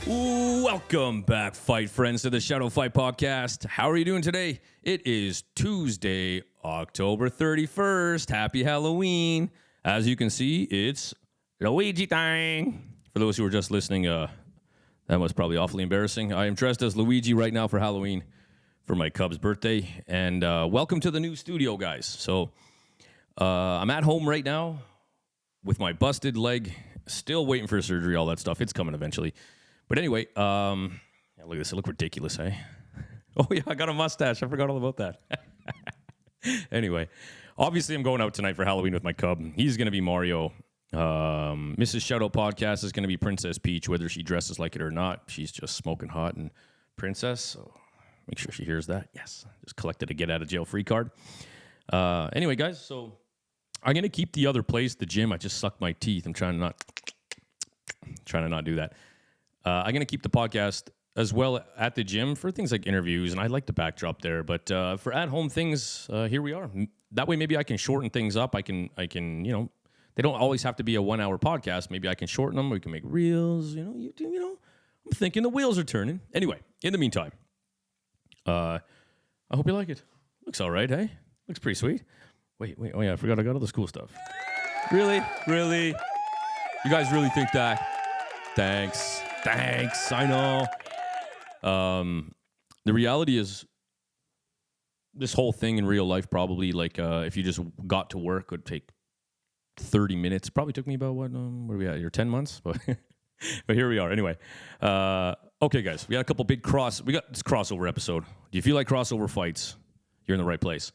Welcome back, fight friends, to the Shadow Fight Podcast. How are you doing today? It is Tuesday, October 31st. Happy Halloween. As you can see, it's Luigi time. For those who are just listening, that was probably awfully embarrassing. I am dressed as Luigi right now for Halloween for my Cubs' birthday. And welcome to the new studio, guys. So I'm at home right now with my busted leg, still waiting for surgery, all that stuff. It's coming eventually. But anyway, yeah, look at this. I look ridiculous, eh? Oh, yeah, I got a mustache. I forgot all about that. Anyway, obviously I'm going out tonight for Halloween with my cub. He's going to be Mario. Mrs. Shadow Podcast is going to be Princess Peach, whether she dresses like it or not. She's just smoking hot and princess, so make sure she hears that. Yes, just collected a get-out-of-jail-free card. Anyway, guys, so I'm going to keep the other place, the gym. I just sucked my teeth. I'm trying to not do that. I'm going to keep the podcast as well at the gym for things like interviews, and I like the backdrop there. But for at-home things, here we are. That way, maybe I can shorten things up. I can, they don't always have to be a 1-hour podcast. Maybe I can shorten them. We can make reels. I'm thinking the wheels are turning. Anyway, in the meantime, I hope you like it. Looks all right, hey? Looks pretty sweet. Wait. Oh yeah, I forgot I got all this cool stuff. Really? You guys really think that? Thanks. I know. The reality is, this whole thing in real life probably, if you just got to work, would take 30 minutes. Probably took me about, what are we at here, 10 months? But here we are. Anyway, okay, guys, we got a couple big we got this crossover episode. Do you feel like crossover fights? You're in the right place.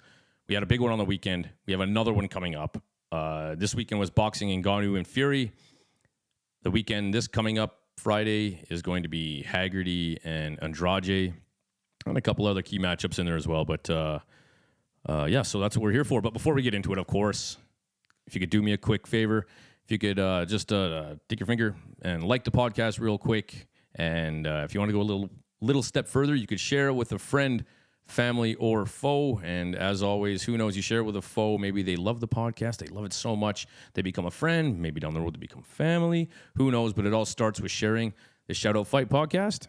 We had a big one on the weekend. We have another one coming up. This weekend was boxing in Ngannou and Fury. The weekend, this coming up Friday, is going to be Haggerty and Andrade, and a couple other key matchups in there as well. But yeah, so that's what we're here for. But before we get into it, of course, if you could do me a quick favor, if you could just take your finger and like the podcast real quick. And if you want to go a little step further, you could share it with a friend, family, or foe. And as always, who knows, you share it with a foe, maybe they love the podcast, they love it so much they become a friend, maybe down the road they become family, who knows. But it all starts with sharing the Shadow Fight Podcast,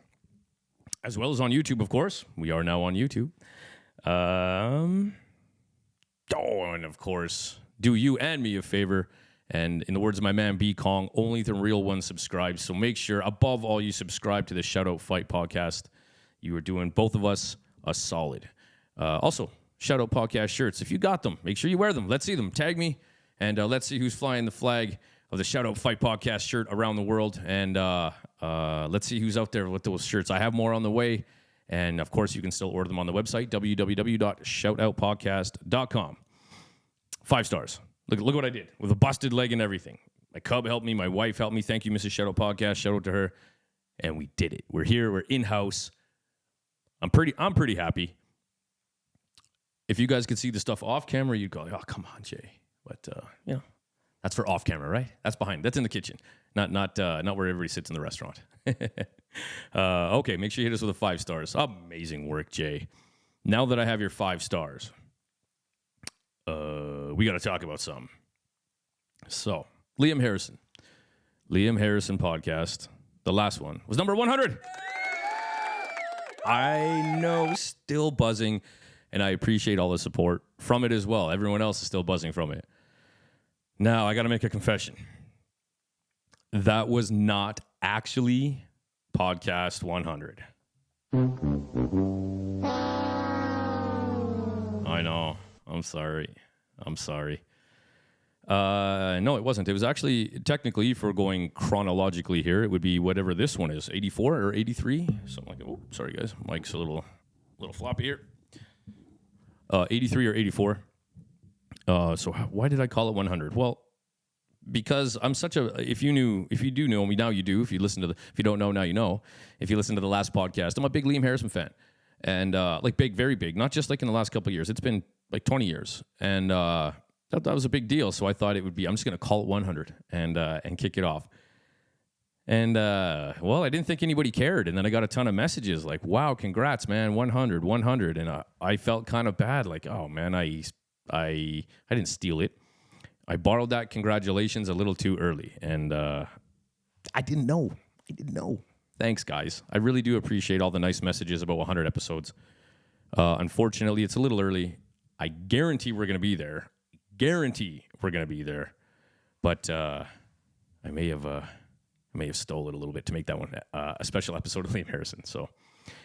as well as on YouTube, of course. We are now on YouTube. And of course, do you and me a favor, and in the words of my man B Kong, only the real ones subscribe. So make sure, above all, you subscribe to the Shadow Fight Podcast. You are doing both of us a solid. Also, Shout Out Podcast shirts. If you got them, make sure you wear them. Let's see them. Tag me, and let's see who's flying the flag of the Shout Out Fight Podcast shirt around the world. And let's see who's out there with those shirts. I have more on the way. And, of course, you can still order them on the website, www.shoutoutpodcast.com. 5 stars. Look what I did with a busted leg and everything. My cub helped me. My wife helped me. Thank you, Mrs. Shadow Podcast. Shout out to her. And we did it. We're here. We're in-house. I'm pretty happy. If you guys could see the stuff off camera, you'd go, "Oh, come on, Jay." But that's for off camera, right? That's behind. That's in the kitchen, not where everybody sits in the restaurant. Okay, make sure you hit us with a 5 stars. Amazing work, Jay. Now that I have your 5 stars, we got to talk about something. So, Liam Harrison podcast, the last one was number 100. I know, still buzzing, and I appreciate all the support from it as well. Everyone else is still buzzing from it. Now, I got to make a confession. That was not actually podcast 100. I know. I'm sorry. No, it wasn't. It was actually, technically, for going chronologically here, it would be whatever this one is, 84 or 83, something like that. Oh, sorry, guys. Mike's a little floppy here. 83 or 84. So why did I call it 100? Well, because I'm such a, if you do know me, now you do. If you don't know, now you know. If you listen to the last podcast, I'm a big Liam Harrison fan. And big, very big, not just like in the last couple of years. It's been like 20 years. And that was a big deal. So I thought it would be, I'm just going to call it 100 and kick it off. And, well, I didn't think anybody cared. And then I got a ton of messages like, wow, congrats, man, 100. And I felt kind of bad. Like, oh, man, I didn't steal it. I borrowed that congratulations a little too early. And I didn't know. Thanks, guys. I really do appreciate all the nice messages about 100 episodes. Unfortunately, it's a little early. I guarantee we're going to be there. But I may have stole it a little bit to make that one a special episode of Liam Harrison. So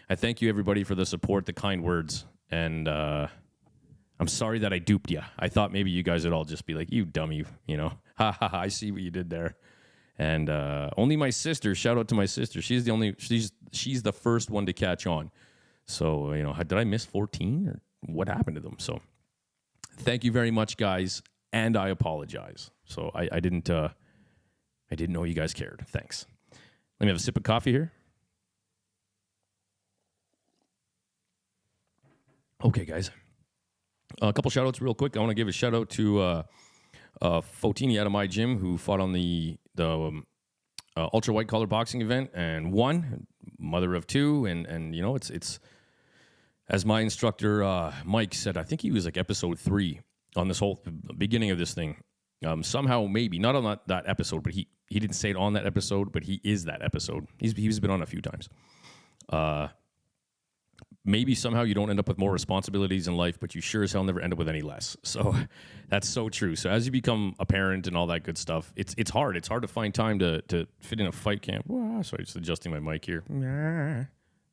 I thank you, everybody, for the support, the kind words, and I'm sorry that I duped you. I thought maybe you guys would all just be like, you dummy, you know. Ha ha ha, I see what you did there. And only my sister, shout out to my sister. She's the first one to catch on. So, you know, did I miss 14 or what happened to them? So thank you very much, guys. And I apologize. So I didn't know you guys cared. Thanks. Let me have a sip of coffee here. Okay, guys. A couple shout outs real quick. I want to give a shout out to Fotini out of my gym who fought on the ultra white collar boxing event and won, mother of two. And you know, it's as my instructor, Mike said, I think he was like episode 3 on this whole beginning of this thing. Somehow, maybe not on that episode, but he didn't say it on that episode, but he is that episode. He's been on a few times. Maybe somehow you don't end up with more responsibilities in life, but you sure as hell never end up with any less. So that's so true. So as you become a parent and all that good stuff, it's hard. It's hard to find time to fit in a fight camp. Sorry, just adjusting my mic here.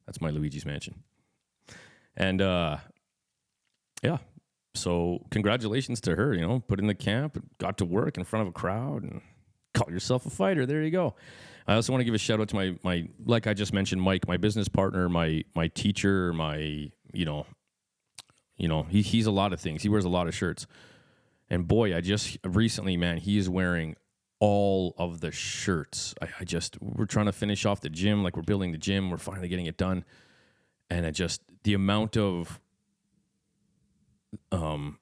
That's my Luigi's Mansion. And yeah. So congratulations to her, you know, put in the camp, got to work in front of a crowd and call yourself a fighter. There you go. I also want to give a shout out to my like I just mentioned, Mike, my business partner, my teacher, my, you know, he's a lot of things. He wears a lot of shirts. And boy, I just recently, man, he is wearing all of the shirts. We're trying to finish off the gym. Like we're building the gym. We're finally getting it done. And the amount of, and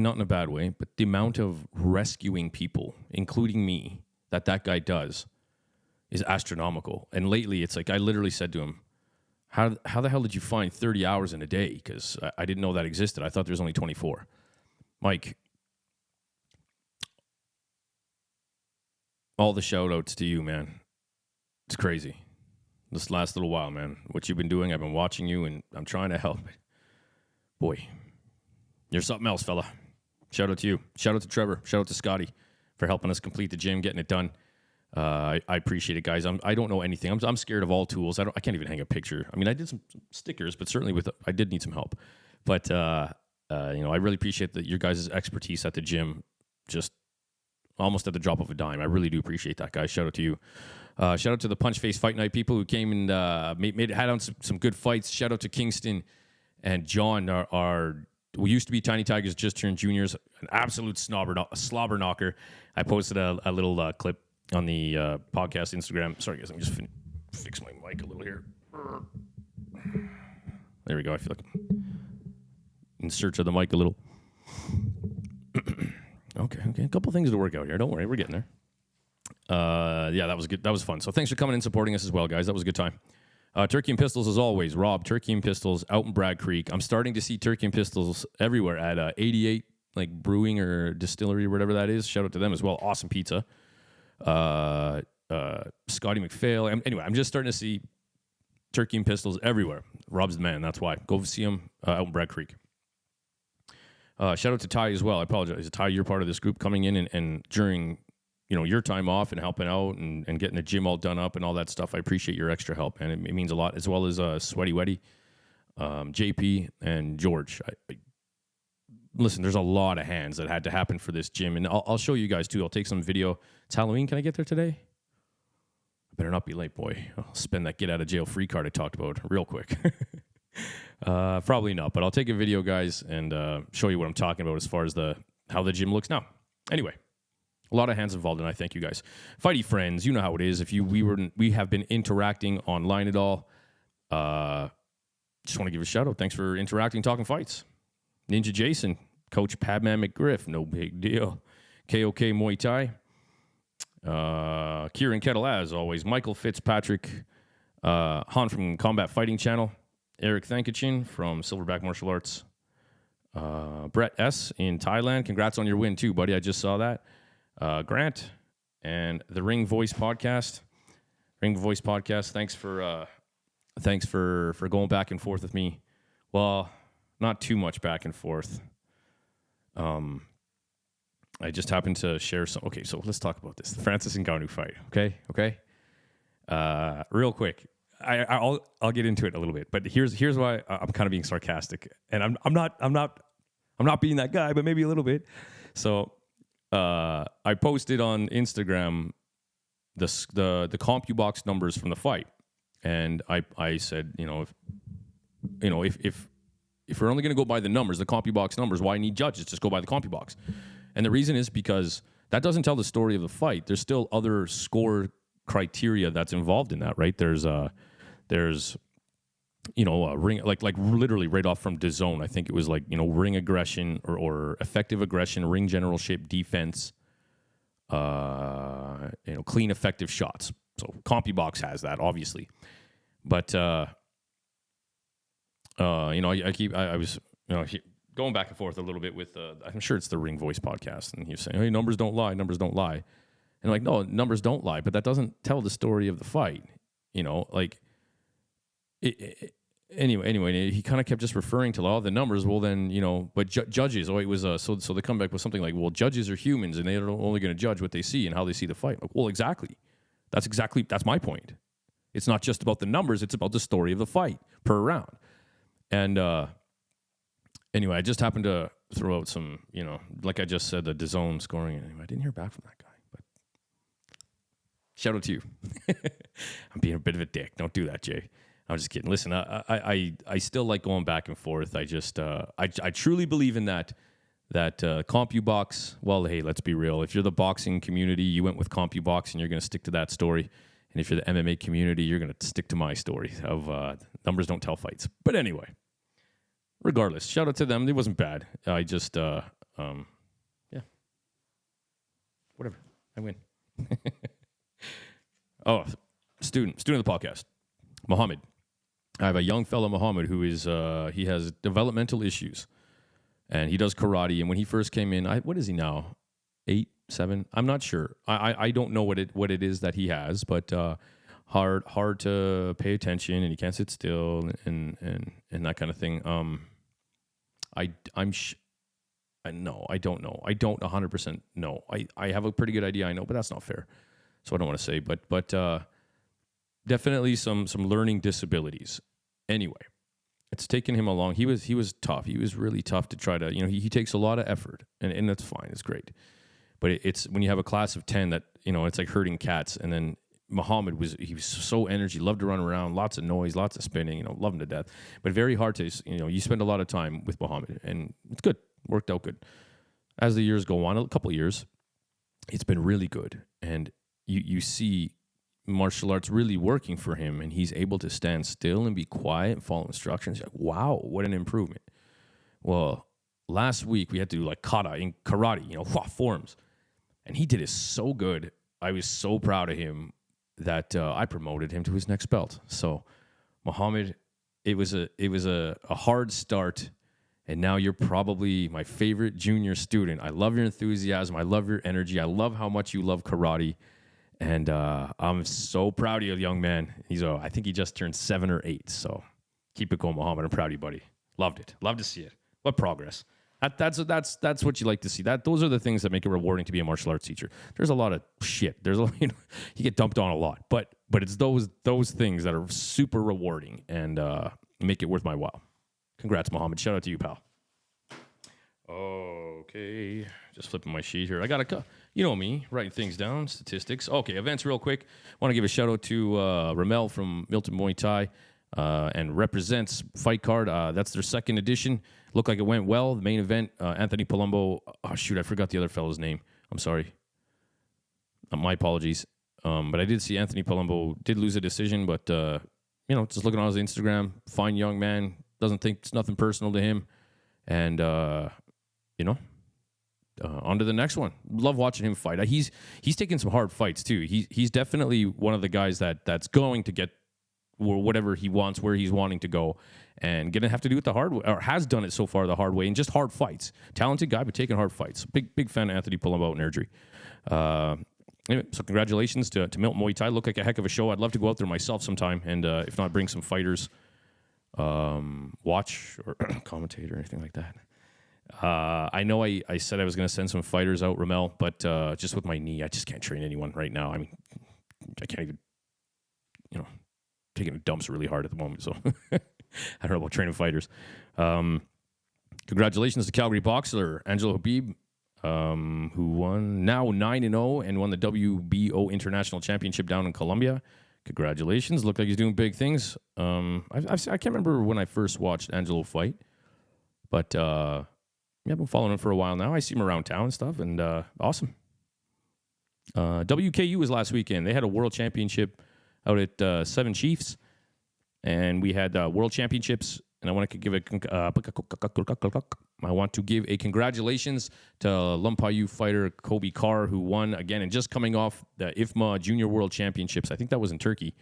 not in a bad way, but the amount of rescuing people, including me, that guy does is astronomical. And lately it's like, I literally said to him, how the hell did you find 30 hours in a day? Because I didn't know that existed. I thought there was only 24. Mike, all the shout outs to you, man. It's crazy. This last little while, man, what you've been doing, I've been watching you and I'm trying to help. Boy, you're something else, fella. Shout out to you. Shout out to Trevor. Shout out to Scotty for helping us complete the gym, getting it done. I appreciate it, guys. I don't know anything. I'm scared of all tools. I can't even hang a picture. I mean, I did some stickers, but certainly I did need some help. But you know, I really appreciate your guys' expertise at the gym, just almost at the drop of a dime. I really do appreciate that, guys. Shout out to you. Shout out to the Punch Face Fight Night people who came and had on some good fights. Shout out to Kingston and John, we used to be Tiny Tigers, just turned juniors, an absolute slobber knocker. I posted a little clip on the podcast Instagram. Sorry, guys, let me just fix my mic a little here. There we go. I feel like I'm in search of the mic a little. Okay. A couple things to work out here. Don't worry, we're getting there. Yeah, that was good. That was fun. So thanks for coming and supporting us as well, guys. That was a good time. Turkey and Pistols, as always. Rob, Turkey and Pistols out in Bragg Creek. I'm starting to see Turkey and Pistols everywhere at 88, like brewing or distillery or whatever that is. Shout out to them as well. Awesome pizza. Scotty McPhail. Anyway, I'm just starting to see Turkey and Pistols everywhere. Rob's the man. That's why. Go see him out in Bragg Creek. Shout out to Ty as well. I apologize. Ty, you're part of this group coming in and during your time off and helping out and getting the gym all done up and all that stuff. I appreciate your extra help, man. It means a lot, as well as Sweaty Weddy, JP, and George. Listen, there's a lot of hands that had to happen for this gym, and I'll show you guys, too. I'll take some video. It's Halloween. Can I get there today? I better not be late, boy. I'll spend that get-out-of-jail-free card I talked about real quick. Probably not, but I'll take a video, guys, and show you what I'm talking about as far as how the gym looks now. Anyway. A lot of hands involved, and I thank you guys. Fighty Friends, you know how it is. If we have been interacting online at all, just want to give a shout out. Thanks for interacting, talking fights. Ninja Jason, Coach Padman McGriff, no big deal. KOK Muay Thai. Kieran Kettle, as always. Michael Fitzpatrick, Han from Combat Fighting Channel. Eric Thankachin from Silverback Martial Arts. Brett S. in Thailand. Congrats on your win, too, buddy. I just saw that. Grant and the Ring Voice podcast. Ring Voice Podcast. Thanks for going back and forth with me. Well, not too much back and forth. I just happened to share some. Okay, so let's talk about this. The Francis Ngannou fight. Okay. Real quick. I'll get into it a little bit, but here's why I'm kind of being sarcastic, and I'm not being that guy, but maybe a little bit. So I posted on Instagram the CompuBox numbers from the fight, and I said, if we're only going to go by the numbers, the CompuBox numbers, why need judges? Just go by the CompuBox. And the reason is because that doesn't tell the story of the fight. There's still other score criteria that's involved in that, right? There's a ring, like literally right off from DAZN. I think it was ring aggression or effective aggression, ring general shape defense, clean effective shots. So CompuBox has that, obviously. But I was going back and forth a little bit with I'm sure it's the Ring Voice podcast, and he was saying, "Hey, numbers don't lie, numbers don't lie." And like, no, numbers don't lie, but that doesn't tell the story of the fight. Anyway, he kind of kept just referring to all the numbers. Well, then, but judges. Oh, it was so the comeback was something like, well, judges are humans, and they're only going to judge what they see and how they see the fight. Like, well, exactly. That's my point. It's not just about the numbers; it's about the story of the fight per round. And anyway, I just happened to throw out some, like I just said, the DAZN scoring. Anyway, I didn't hear back from that guy, but shout out to you. I'm being a bit of a dick. Don't do that, Jay. I'm just kidding. Listen, I still like going back and forth. I just I truly believe in that CompuBox. Well, hey, let's be real. If you're the boxing community, you went with CompuBox, and you're going to stick to that story. And if you're the MMA community, you're going to stick to my story of numbers don't tell fights. But anyway, regardless, shout out to them. It wasn't bad. I just whatever. I win. Oh, student of the podcast, Muhammad. I have a young fellow, Muhammad, who is he has developmental issues, and he does karate. And when he first came in, what is he now? 8, 7? I'm not sure. I don't know what it is that he has, but hard to pay attention, and he can't sit still, and that kind of thing. I don't know. I don't 100% know. I have a pretty good idea. I know, but that's not fair. So I don't want to say, but definitely some learning disabilities. Anyway, it's taken him a long. He was tough. He was really tough to try to. He takes a lot of effort, and that's fine. It's great. But it's when you have a class of 10 that it's like herding cats. And then Muhammad was so energy, loved to run around, lots of noise, lots of spinning. Love him to death. But very hard to you spend a lot of time with Muhammad, and it's good. Worked out good. As the years go on, a couple of years, it's been really good, and you see martial arts really working for him, and he's able to stand still and be quiet and follow instructions. You're like, wow, what an improvement. Well, last week we had to do like kata in karate, forms, and he did it so good. I was so proud of him that I promoted him to his next belt. So, Muhammad, it was a hard start, and now you're probably my favorite junior student. I love your enthusiasm. I love your energy. I love how much you love karate. And I'm so proud of you, young man. I think he just turned 7 or 8. So keep it going, Muhammad. I'm proud of you, buddy. Loved it. Love to see it. What progress. That's what you like to see. Those are the things that make it rewarding to be a martial arts teacher. There's a lot of shit. There's you get dumped on a lot, but it's those things that are super rewarding and make it worth my while. Congrats, Muhammad. Shout out to you, pal. Okay, just flipping my sheet here. I got me, writing things down, statistics. Okay, events real quick. Want to give a shout out to Ramel from Milton Muay Thai and represents Fight Card. That's their second edition. Looked like it went well. The main event, Anthony Palumbo. Oh, shoot, I forgot the other fellow's name. I'm sorry. My apologies. But I did see Anthony Palumbo did lose a decision, but, just looking on his Instagram, fine young man, doesn't think it's nothing personal to him. And, on to the next one. Love watching him fight. He's taking some hard fights too. He's definitely one of the guys that's going to get whatever he wants, where he's wanting to go, and gonna have to do it the hard way, or has done it so far the hard way, and just hard fights. Talented guy, but taking hard fights. Big fan of Anthony Palumbo and Erdry. Anyway, so congratulations to Milton Muay Thai. Looked like a heck of a show. I'd love to go out there myself sometime, and if not, bring some fighters, watch or commentate or anything like that. I know I said I was going to send some fighters out, Ramel, but just with my knee, I just can't train anyone right now. I mean, I can't even, taking dumps really hard at the moment. So I don't know about training fighters. Congratulations to Calgary boxer Angelo Habib, who won now 9-0 and won the WBO International Championship down in Colombia. Congratulations. Looked like he's doing big things. I can't remember when I first watched Angelo fight, but I've been following him for a while now. I see him around town and stuff, and awesome. WKU was last weekend. They had a world championship out at Seven Chiefs, and we had world championships. And I want to give a congratulations to Lumpayu fighter Kobe Carr, who won again, and just coming off the IFMA Junior World Championships. I think that was in Turkey,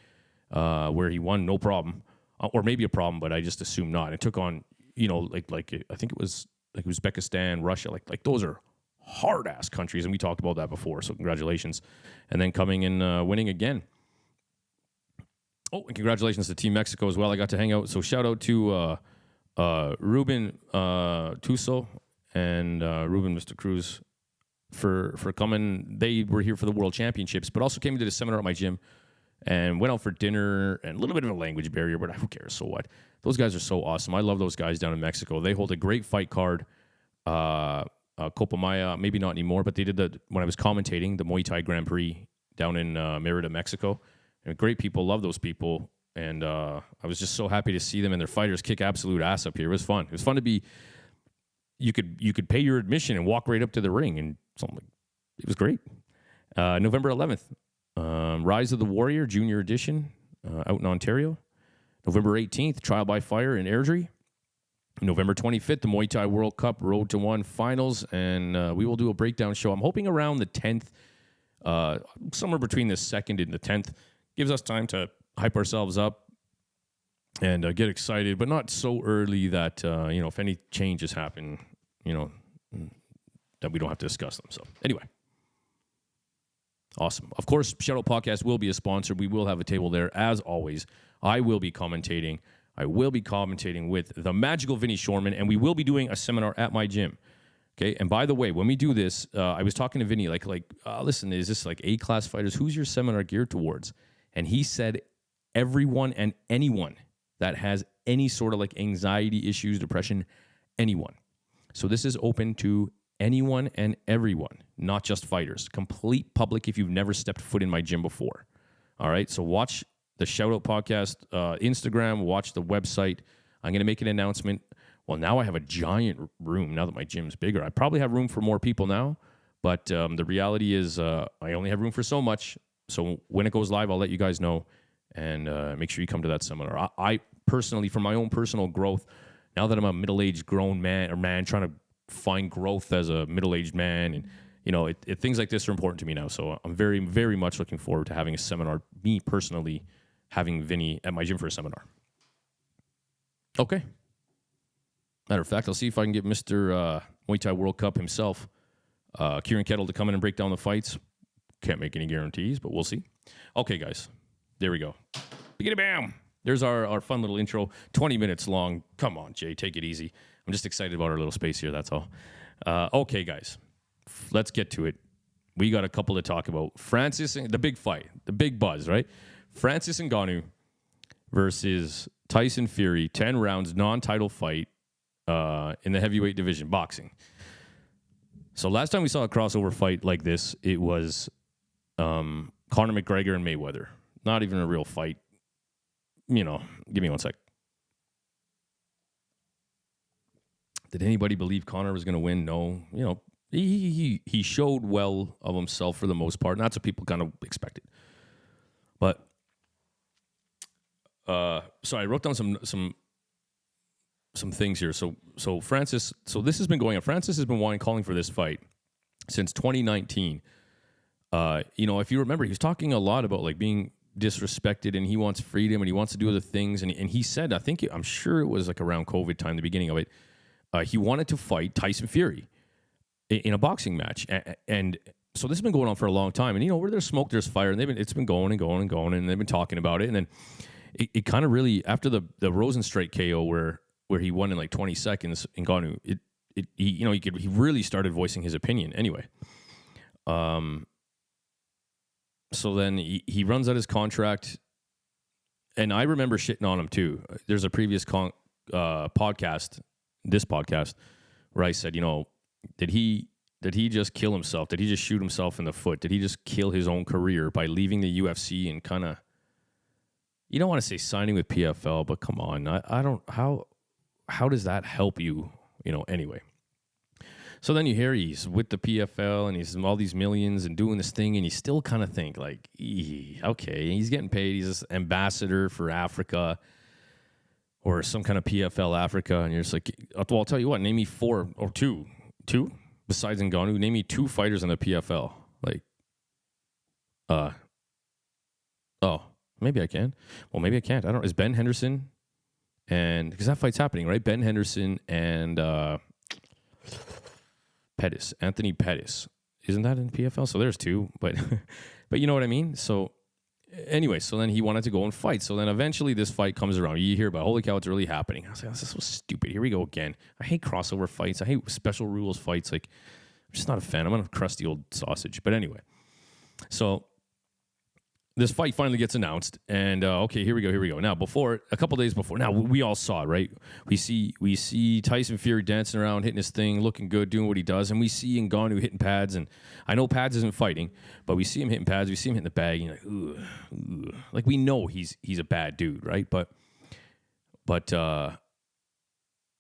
where he won no problem, or maybe a problem, but I just assume not. It took on, like I think it was like Uzbekistan, Russia, like those are hard ass countries, and we talked about that before. So congratulations, and then coming and winning again. Oh, and congratulations to Team Mexico as well. I got to hang out. So shout out to Ruben Tuso and Ruben Mr. Cruz for coming. They were here for the World Championships, but also came to the seminar at my gym and went out for dinner, and a little bit of a language barrier, but who cares? So what? Those guys are so awesome. I love those guys down in Mexico. They hold a great fight card. Copa Maya, maybe not anymore, but they did when I was commentating the Muay Thai Grand Prix down in Merida, Mexico. And great people, love those people, and I was just so happy to see them and their fighters kick absolute ass up here. It was fun. It was fun to be. You could pay your admission and walk right up to the ring, and something. It was great. November 11th, Rise of the Warrior Junior Edition out in Ontario. November 18th, Trial by Fire in Airdrie. November 25th, the Muay Thai World Cup Road to One Finals, and we will do a breakdown show. I'm hoping around the 10th, somewhere between the 2nd and the 10th. Gives us time to hype ourselves up and get excited, but not so early that, if any changes happen, that we don't have to discuss them. So anyway, awesome. Of course, Shadow Podcast will be a sponsor. We will have a table there. As always, I will be commentating. I will be commentating with the magical Vinny Shorman, and we will be doing a seminar at my gym. Okay, and by the way, when we do this, I was talking to Vinny, listen, is this like A-class fighters? Who's your seminar geared towards? And he said everyone and anyone that has any sort of like anxiety issues, depression, anyone. So this is open to anyone and everyone, not just fighters. Complete public if you've never stepped foot in my gym before. All right, so watch the Shoutout Podcast Instagram, watch the website. I'm going to make an announcement. Well, now I have a giant room now that my gym's bigger. I probably have room for more people now, but the reality is I only have room for so much. So when it goes live, I'll let you guys know, and make sure you come to that seminar. I personally, for my own personal growth, now that I'm a middle-aged grown man trying to find growth as a middle-aged man, and things like this are important to me now. So I'm very, very much looking forward to having a seminar. Me personally, having Vinny at my gym for a seminar. Okay. Matter of fact, I'll see if I can get Mr. Muay Thai World Cup himself, Kieran Kettle, to come in and break down the fights. Can't make any guarantees, but we'll see. Okay, guys. There we go. Bam! There's our fun little intro. 20 minutes long. Come on, Jay. Take it easy. I'm just excited about our little space here, that's all. Okay, guys. Let's get to it. We got a couple to talk about. The big fight. The big buzz, right? Francis Ngannou versus Tyson Fury. 10 rounds, non-title fight in the heavyweight division, boxing. So last time we saw a crossover fight like this, it was Conor McGregor and Mayweather. Not even a real fight. Give me 1 sec. Did anybody believe Conor was going to win? No. He showed well of himself for the most part. And that's what people kind of expected. But so I wrote down some things here. So Francis. So this has been going on. Francis has been calling for this fight since 2019. If you remember, he was talking a lot about like being disrespected, and he wants freedom, and he wants to do other things. And he said, I'm sure it was like around COVID time, the beginning of it. He wanted to fight Tyson Fury in a boxing match, and So this has been going on for a long time. And, where there's smoke, there's fire. And it's been going and going and going. And they've been talking about it. And then it kind of really, after the Rosenstrike KO where he won in like 20 seconds in Ngannou, he really started voicing his opinion anyway. So then he runs out his contract. And I remember shitting on him too. There's a previous podcast, this podcast, where I said, did he just kill himself? Did he just shoot himself in the foot? Did he just kill his own career by leaving the UFC and kind of, you don't want to say signing with PFL, but come on, I don't, how does that help you, anyway? So then you hear he's with the PFL and he's all these millions and doing this thing, and you still kind of think like, okay, he's getting paid. He's this ambassador for Africa or some kind of PFL Africa, and you're just like, well, I'll tell you what, name me four or two besides Ngannou. Name me 2 fighters in the PFL. Like, oh, maybe I can. Well, maybe I can't. I don't. Is Ben Henderson and because that fight's happening, right? Ben Henderson and Anthony Pettis. Isn't that in PFL? So there's 2, but you know what I mean? So anyway, so then he wanted to go and fight. So then eventually this fight comes around. You hear about, holy cow, it's really happening. I was like, this is so stupid. Here we go again. I hate crossover fights. I hate special rules fights. Like, I'm just not a fan. I'm not a crusty old sausage. But anyway, so this fight finally gets announced, and okay, here we go. Now, a couple days before, now we all saw it, right? We see Tyson Fury dancing around, hitting his thing, looking good, doing what he does, and we see Ngannou hitting pads, and I know pads isn't fighting, but we see him hitting pads, we see him hitting the bag, and you're like, ugh. Like we know he's a bad dude, right? But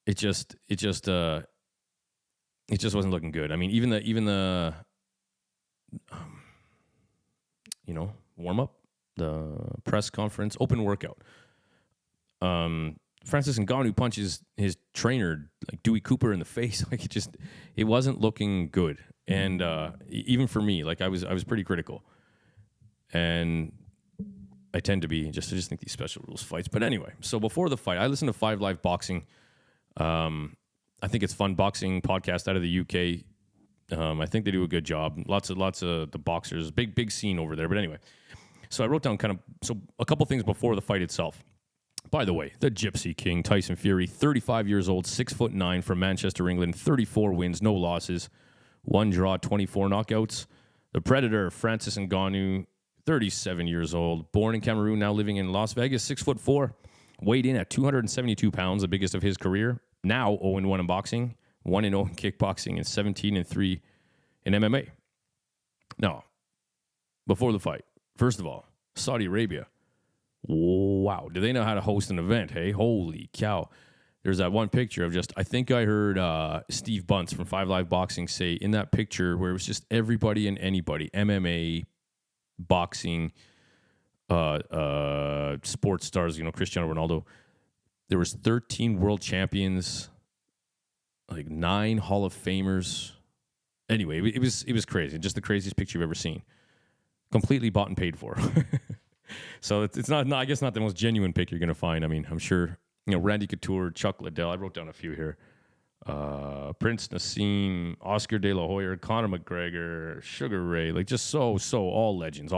it just wasn't looking good. I mean, even the warm up, the press conference, open workout. Francis Ngannou punches his trainer, like Dewey Cooper, in the face. Like it wasn't looking good. And even for me, like I was pretty critical. And I tend to be I just think these special rules fights. But anyway, so before the fight, I listened to 5 Live Boxing. I think it's fun boxing podcast out of the UK. I think they do a good job. Lots of the boxers, big scene over there. But anyway, so I wrote down a couple things before the fight itself. By the way, the Gypsy King, Tyson Fury, 35 years old, 6'9" from Manchester, England, 34 wins, no losses, 1 draw, 24 knockouts. The Predator, Francis Ngannou, 37 years old, born in Cameroon, now living in Las Vegas, 6'4", weighed in at 272 pounds, the biggest of his career. Now 0-1 in boxing, 1-0 in kickboxing, and 17-3 in MMA. Now, before the fight, first of all, Saudi Arabia. Wow, do they know how to host an event, hey? Holy cow. There's that one picture of I think I heard Steve Bunce from 5 Live Boxing say in that picture where it was just everybody and anybody, MMA, boxing, sports stars, Cristiano Ronaldo. There was 13 world champions, like 9 Hall of Famers. Anyway, it was crazy. Just the craziest picture you've ever seen. Completely bought and paid for. So it's not, I guess, not the most genuine pick you're going to find. I mean, I'm sure, Randy Couture, Chuck Liddell. I wrote down a few here. Prince Nassim, Oscar De La Hoya, Conor McGregor, Sugar Ray. Like, just so all legends.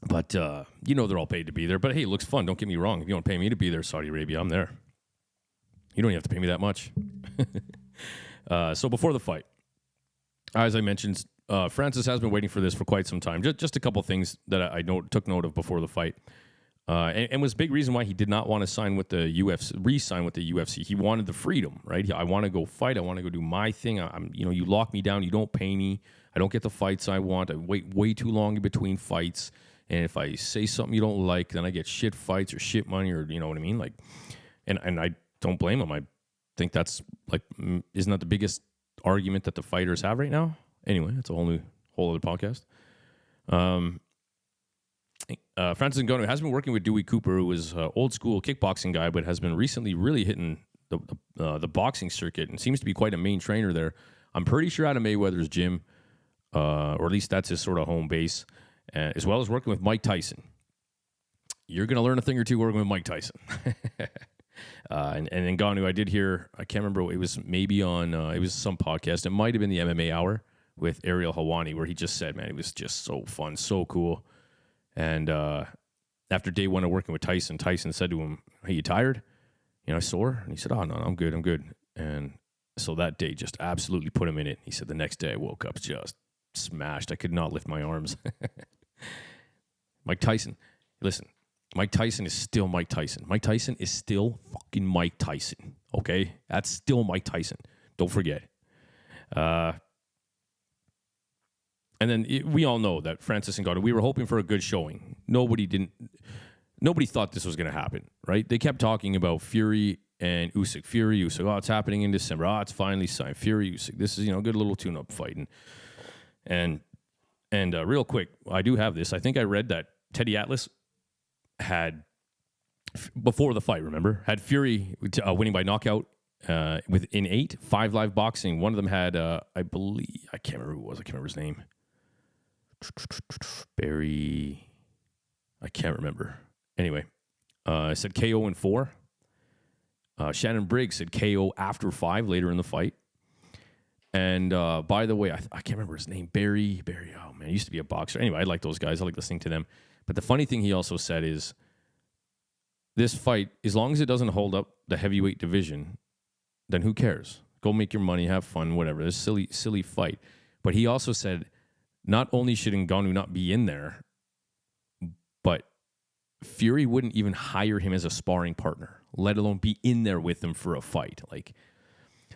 But, they're all paid to be there. But, hey, it looks fun. Don't get me wrong. If you want to pay me to be there, Saudi Arabia, I'm there. You don't even have to pay me that much. So before the fight, as I mentioned, Francis has been waiting for this for quite some time. Just a couple things that I took note of before the fight. And was a big reason why he did not want to sign with the UFC, re-sign with the UFC. He wanted the freedom, right? I want to go fight. I want to go do my thing. You lock me down. You don't pay me. I don't get the fights I want. I wait way too long in between fights. And if I say something you don't like, then I get shit fights or shit money, or you know what I mean? Like, and I don't blame him. I think that's like, isn't that the biggest argument that the fighters have right now? Anyway, that's a whole other podcast. Francis Ngannou has been working with Dewey Cooper, who is an old school kickboxing guy, but has been recently really hitting the boxing circuit and seems to be quite a main trainer there. I'm pretty sure out of Mayweather's gym, or at least that's his sort of home base, as well as working with Mike Tyson. You're going to learn a thing or two working with Mike Tyson. And Ngannou, I did hear, I can't remember, it was maybe on, it was some podcast. It might have been the MMA Hour with Ariel Helwani, where he just said, man, it was just so fun, so cool. And after day one of working with Tyson, Tyson said to him, hey, you tired? You know, sore? And he said, oh, no, I'm good. And so that day just absolutely put him in it. He said the next day I woke up just smashed. I could not lift my arms. Mike Tyson, listen, Mike Tyson is still Mike Tyson. Mike Tyson is still fucking Mike Tyson, okay? That's still Mike Tyson. Don't forget. And then we all know that Francis Ngannou, we were hoping for a good showing. Nobody thought this was going to happen, right? They kept talking about Fury and Usyk. Fury, Usyk. Oh, it's happening in December. Oh, it's finally signed. Fury, Usyk. This is, a good little tune-up fight. And real quick, I do have this. I think I read that Teddy Atlas had, before the fight, remember, had Fury winning by knockout within 8, 5 live boxing. One of them had, I believe, I can't remember who it was. I can't remember his name. Barry, I can't remember. Anyway, I said KO in 4. Shannon Briggs said KO after 5 later in the fight. And by the way, I can't remember his name. Barry, oh man, he used to be a boxer. Anyway, I like those guys. I like listening to them. But the funny thing he also said is, this fight, as long as it doesn't hold up the heavyweight division, then who cares? Go make your money, have fun, whatever. This silly fight. But he also said, not only should Ngannou not be in there, but Fury wouldn't even hire him as a sparring partner, let alone be in there with him for a fight. Like,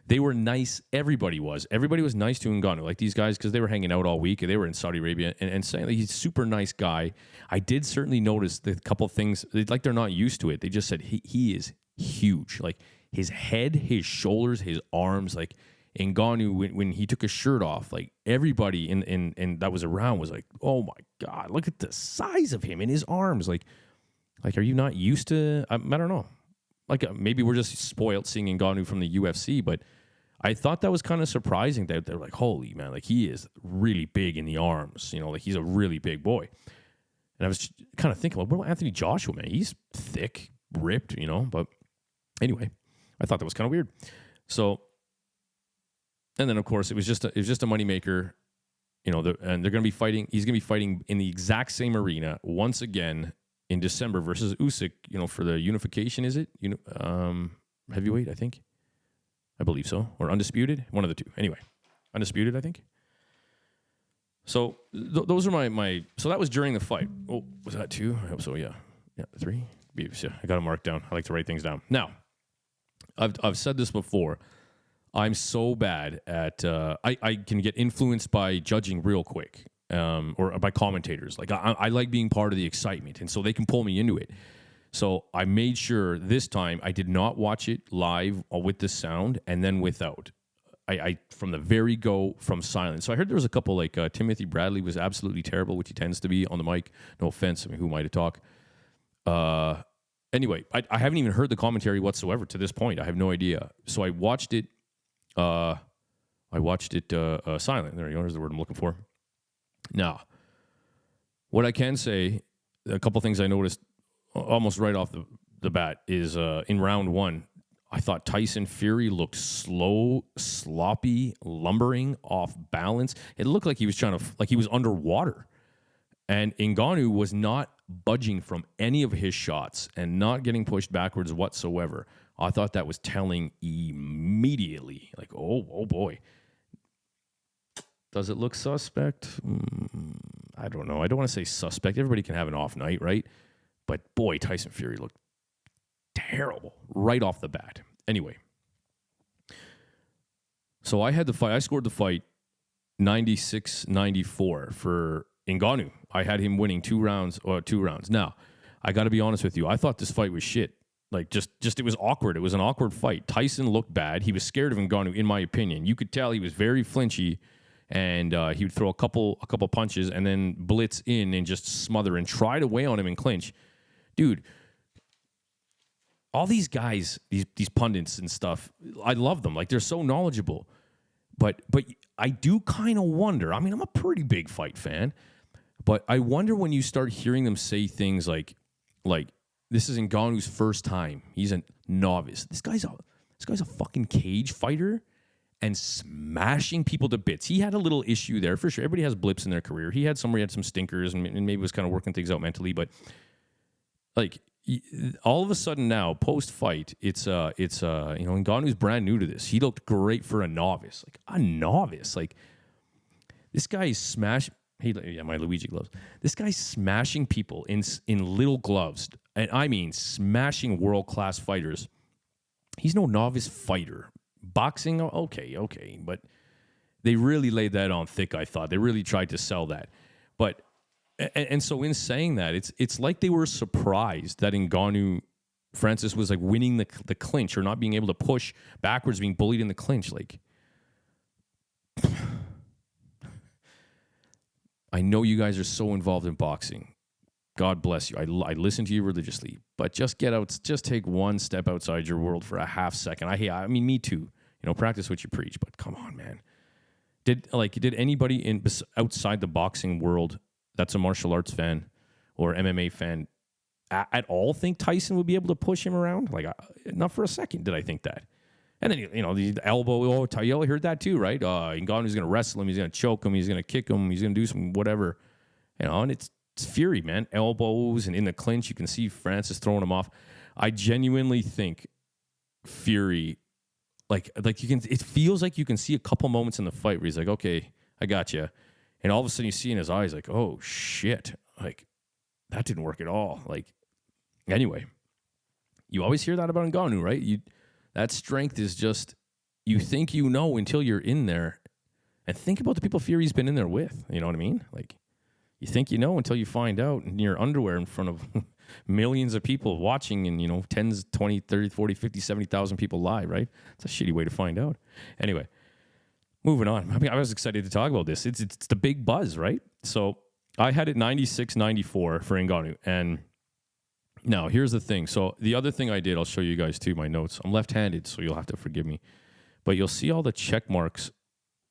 they were nice. Everybody was nice to Ngannou, like these guys, because they were hanging out all week. They were in Saudi Arabia and saying, like, he's a super nice guy. I did certainly notice the couple of things, like they're not used to it. They just said he is huge. Like, his head, his shoulders, his arms, like Ngannou, when he took his shirt off, like everybody in that was around was like, oh my God, look at the size of him and his arms. Like, are you not used to, I don't know. Like, maybe we're just spoiled seeing Ngannou from the UFC, but I thought that was kind of surprising that they're like, holy man, like he is really big in the arms, like he's a really big boy. And I was kind of thinking, well, what about Anthony Joshua, man? He's thick, ripped, but anyway, I thought that was kind of weird. So, and then of course it was just a moneymaker, and they're going to be fighting. He's going to be fighting in the exact same arena once again in December versus Usyk, for the unification, is it? Heavyweight, I think. I believe so. Or undisputed, one of the two. Anyway, undisputed, I think. So those are my. So that was during the fight. Oh, was that 2? I hope so. Yeah, 3. Yeah, I got it marked down. I like to write things down. Now, I've said this before. I'm so bad at. I can get influenced by judging real quick. Or by commentators. Like, I like being part of the excitement, and so they can pull me into it. So I made sure this time I did not watch it live with the sound and then without. I from the very go from silent. So I heard there was a couple, like Timothy Bradley was absolutely terrible, which he tends to be on the mic. No offense, who am I to talk? Anyway, I haven't even heard the commentary whatsoever to this point. I have no idea. So I watched it. Silent. There you go. There's the word I'm looking for. Now, what I can say, a couple things I noticed almost right off the bat is in round 1, I thought Tyson Fury looked slow, sloppy, lumbering, off balance. It looked like he was like he was underwater. And Ngannou was not budging from any of his shots and not getting pushed backwards whatsoever. I thought that was telling immediately. Like, oh boy. Does it look suspect? I don't know. I don't want to say suspect. Everybody can have an off night, right? But boy, Tyson Fury looked terrible right off the bat. Anyway, so I had the fight. I scored the fight 96-94 for Ngannou. I had him winning 2 rounds. Now, I got to be honest with you. I thought this fight was shit. Like, just it was awkward. It was an awkward fight. Tyson looked bad. He was scared of Ngannou, in my opinion. You could tell he was very flinchy. And he would throw a couple punches and then blitz in and just smother and try to weigh on him and clinch. Dude, all these guys, these pundits and stuff, I love them. Like, they're so knowledgeable. But I do kind of wonder. I mean, I'm a pretty big fight fan. But I wonder when you start hearing them say things like This is Ngannou's first time. He's a novice. This guy's a fucking cage fighter and smashing people to bits. He had a little issue there for sure. Everybody has blips in their career. He had some stinkers and maybe was kind of working things out mentally, but like all of a sudden now, post fight, it's Ngannou's brand new to this. He looked great for a novice. Like a novice. Like this guy is smash. Hey, my Luigi gloves. This guy's smashing people in little gloves, and I mean smashing world-class fighters. He's no novice fighter. Boxing, okay, but they really laid that on thick, I thought. They really tried to sell that. But and so in saying that, it's like they were surprised that Ngannou Francis was like winning the clinch or not being able to push backwards, being bullied in the clinch. Like, I know you guys are so involved in boxing. God bless you. I listen to you religiously, but just take one step outside your world for a half second. I mean, me too. Practice what you preach, but come on, man. Did anybody outside the boxing world that's a martial arts fan or MMA fan at all think Tyson would be able to push him around? Like, not for a second did I think that. And then, the elbow, I heard that too, right? Ngannou's going to wrestle him. He's going to choke him. He's going to kick him. He's going to do some whatever. And it's Fury, man. Elbows and in the clinch, you can see Francis throwing him off. I genuinely think Fury, like you can, it feels like you can see a couple moments in the fight where he's like, okay, I got you. And all of a sudden you see in his eyes like, oh shit, like that didn't work at all. Like, anyway, you always hear that about Ngannou, right? That strength is just, you think until you're in there. And think about the people Fury's been in there with. You know what I mean? Like, you think until you find out in your underwear in front of millions of people watching and, 10s, 20, 30, 40, 50, 70,000 people live, right? It's a shitty way to find out. Anyway, moving on. I mean, I was excited to talk about this. It's the big buzz, right? So I had it 96-94 for Ngannou. And now, here's the thing. So the other thing I did, I'll show you guys too, my notes. I'm left-handed, so you'll have to forgive me. But you'll see all the check marks,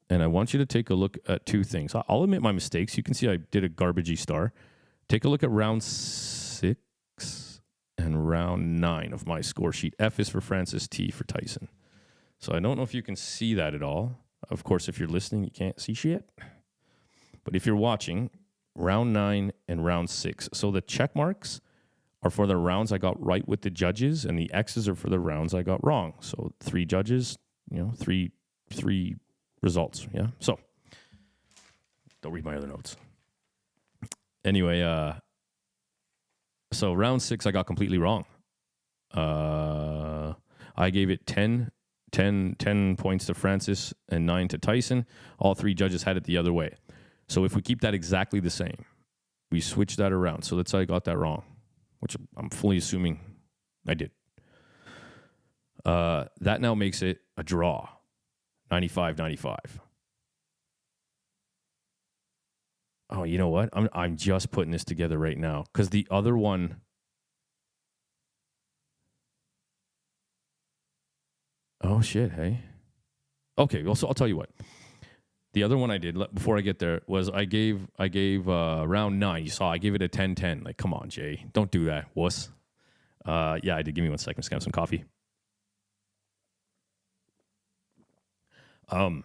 and I want you to take a look at two things. I'll admit my mistakes. You can see I did a garbagey star. Take a look at round 6 and round 9 of my score sheet. F is for Francis, T for Tyson. So I don't know if you can see that at all. Of course, if you're listening, you can't see shit. But if you're watching, round 9 and round 6. So the check marks are for the rounds I got right with the judges, and the X's are for the rounds I got wrong. So 3 judges, three results. Yeah. So don't read my other notes. Anyway, so round 6 I got completely wrong. I gave it 10 points to Francis and 9 to Tyson. All 3 judges had it the other way. So if we keep that exactly the same, we switch that around. So let's say I got that wrong, which I'm fully assuming I did. That now makes it a draw, 95-95. Oh, you know what? I'm just putting this together right now because the other one. Oh shit! Hey. Okay, well, so I'll tell you what. The other one I did before I get there was I gave round 9. You saw I gave it a 10-10. Like, come on, Jay, don't do that, wuss. Yeah, I did. Give me 1 second. Just have some coffee. I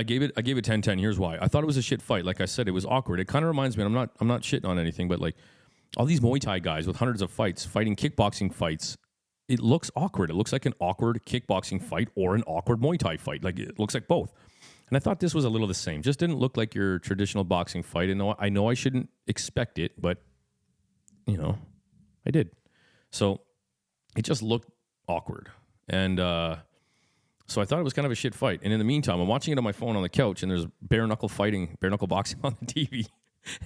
gave it 10-10. Here's why. I thought it was a shit fight. Like I said, it was awkward. It kind of reminds me. I'm not shitting on anything, but like all these Muay Thai guys with hundreds of fights fighting kickboxing fights. It looks awkward. It looks like an awkward kickboxing fight or an awkward Muay Thai fight. Like it looks like both. And I thought this was a little the same. Just didn't look like your traditional boxing fight. And I know I shouldn't expect it, but I did. So it just looked awkward. And so I thought it was kind of a shit fight. And in the meantime, I'm watching it on my phone on the couch, and there's bare knuckle boxing on the TV.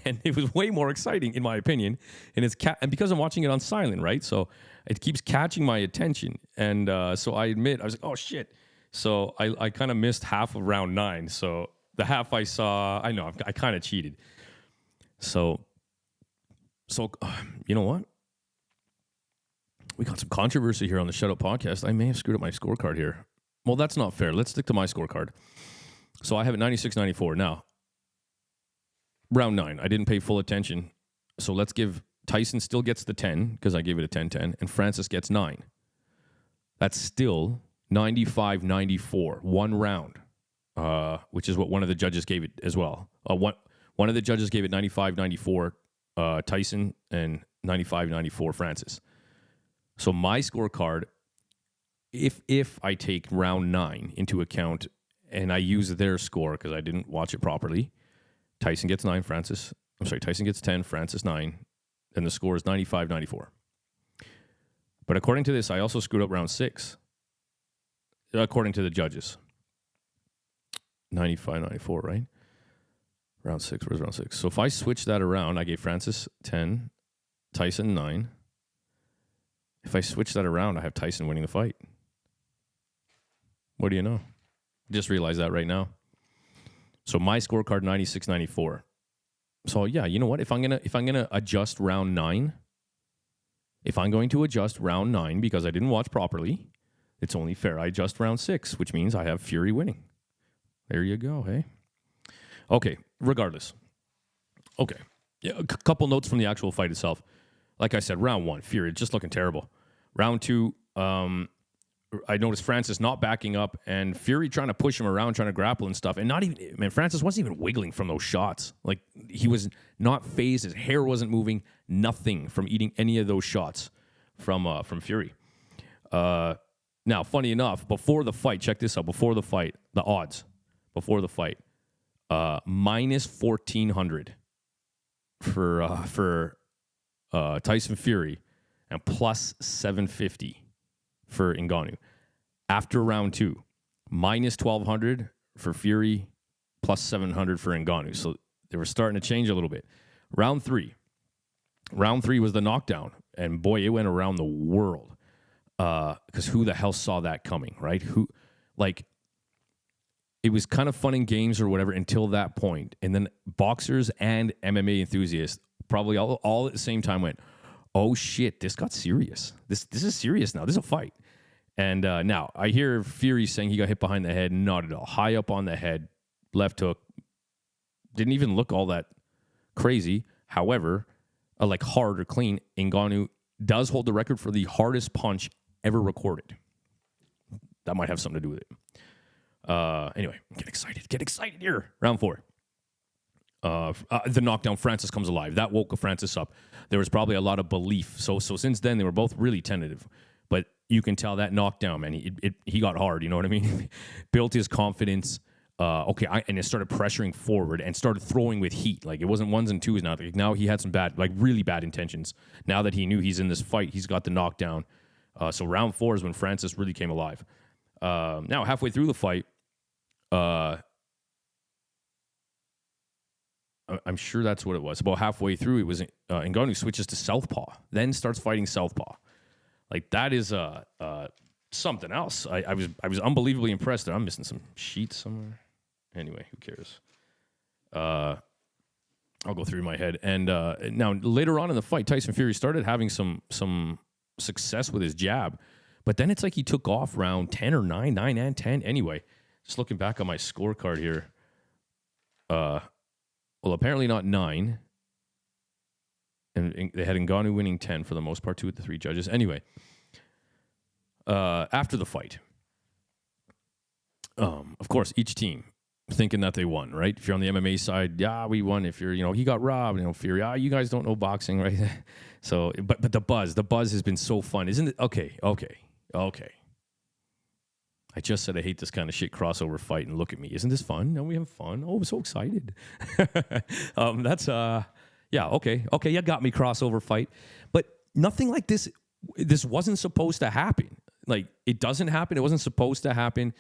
And it was way more exciting, in my opinion. And and because I'm watching it on silent, right? So it keeps catching my attention. And so I admit, I was like, oh, shit. So I kind of missed half of round 9. So the half I saw, I know, I kind of cheated. So you know what? We got some controversy here on the Shut Up podcast. I may have screwed up my scorecard here. Well, that's not fair. Let's stick to my scorecard. So I have it 96-94. Now, round 9, I didn't pay full attention. So let's give Tyson still gets the 10 because I gave it a 10-10, and Francis gets 9. That's still 95-94, 1 round, which is what one of the judges gave it as well. One of the judges gave it 95-94 Tyson and 95-94 Francis. So my scorecard, if I take round 9 into account and I use their score because I didn't watch it properly, Tyson gets 9, Tyson gets 10, Francis 9, and the score is 95-94. But according to this, I also screwed up round 6, according to the judges. 95-94, right? Round 6, where's round 6? So if I switch that around, I gave Francis 10, Tyson 9. If I switch that around, I have Tyson winning the fight. What do you know? Just realized that right now. So my scorecard 96-94. So yeah, you know what? If I'm gonna adjust round 9, if I'm going to adjust round 9 because I didn't watch properly, it's only fair I adjust round 6, which means I have Fury winning. There you go, hey? Okay, regardless. Okay. Yeah, a couple notes from the actual fight itself. Like I said, round 1, Fury just looking terrible. Round 2, I noticed Francis not backing up and Fury trying to push him around, trying to grapple and stuff. And not even, man, Francis wasn't even wiggling from those shots. Like, he was not phased. His hair wasn't moving. Nothing from eating any of those shots from Fury. Now, funny enough, before the fight, check this out. Before the fight, the odds before the fight, minus 1,400 for Tyson Fury and plus 750 for Ngannou. After round 2, minus 1,200 for Fury, plus 700 for Ngannou. So they were starting to change a little bit. Round 3 was the knockdown. And boy, it went around the world. Because who the hell saw that coming, right? It was kind of fun in games or whatever until that point. And then boxers and MMA enthusiasts probably all at the same time went, oh shit, this got serious. This is serious now. This is a fight. And now I hear Fury saying he got hit behind the head. Not at all. High up on the head, left hook. Didn't even look all that crazy. However, like hard or clean, Ngannou does hold the record for the hardest punch ever recorded. That might have something to do with it. Anyway, get excited here. Round 4. The knockdown, Francis comes alive. That woke Francis up. There was probably a lot of belief. So since then, they were both really tentative. But you can tell that knockdown, man, he got hard, you know what I mean? Built his confidence. And it started pressuring forward and started throwing with heat. Like, it wasn't ones and twos now. Like, now he had some really bad intentions. Now that he knew he's in this fight, he's got the knockdown. So round 4 is when Francis really came alive. Now, halfway through the fight, I'm sure that's what it was. About halfway through, it was Ngannou switches to southpaw, then starts fighting southpaw. Like, that is something else. I was unbelievably impressed there. I'm missing some sheets somewhere. Anyway, who cares? I'll go through my head. And now, later on in the fight, Tyson Fury started having some success with his jab. But then it's like he took off round 10 or 9 and 10. Anyway, just looking back on my scorecard here. Well, apparently not 9. And they had Ngannou winning 10 for the most part, 2 of the 3 judges. Anyway, after the fight, of course, each team thinking that they won, right? If you're on the MMA side, yeah, we won. If you're, he got robbed, Fury, you guys don't know boxing, right? So, but the buzz has been so fun, isn't it? Okay. I just said I hate this kind of shit crossover fight, and look at me. Isn't this fun? No, we have fun. Oh, I'm so excited. Okay, you got me, crossover fight. But nothing like this. This wasn't supposed to happen. Like, it doesn't happen. It wasn't supposed to happen.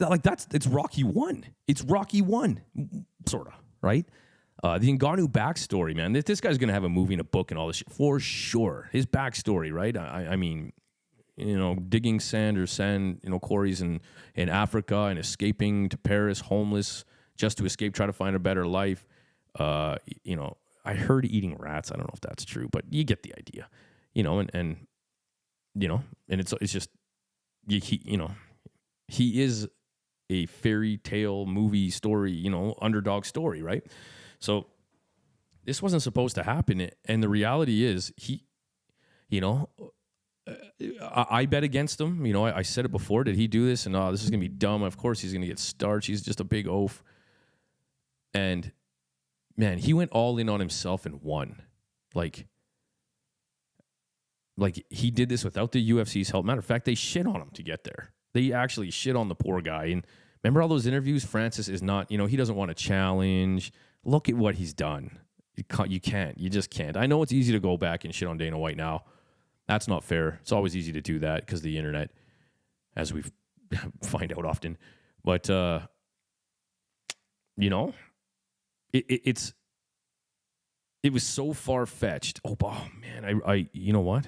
Like, it's Rocky 1. It's Rocky 1, sort of, right? The Ngannou backstory, man. This guy's going to have a movie and a book and all this shit, for sure. His backstory, right? I mean, digging sand quarries in Africa and escaping to Paris, homeless, just to escape, try to find a better life. I heard eating rats. I don't know if that's true, but you get the idea, and it's just, he is a fairy tale movie story, underdog story, right? So this wasn't supposed to happen. And the reality is he, you know, I bet against him. You know, I said it before. Did he do this? And this is going to be dumb. Of course he's going to get starched. He's just a big oaf. And man, he went all in on himself and won. Like he did this without the UFC's help. Matter of fact, they shit on him to get there. They actually shit on the poor guy. And remember all those interviews? Francis is not, you know, he doesn't want to challenge. Look at what he's done. You can't. You just can't. I know it's easy to go back and shit on Dana White now. That's not fair. It's always easy to do that because of the internet, as we find out often. But, you know, it was so far-fetched. Oh man, I you know what?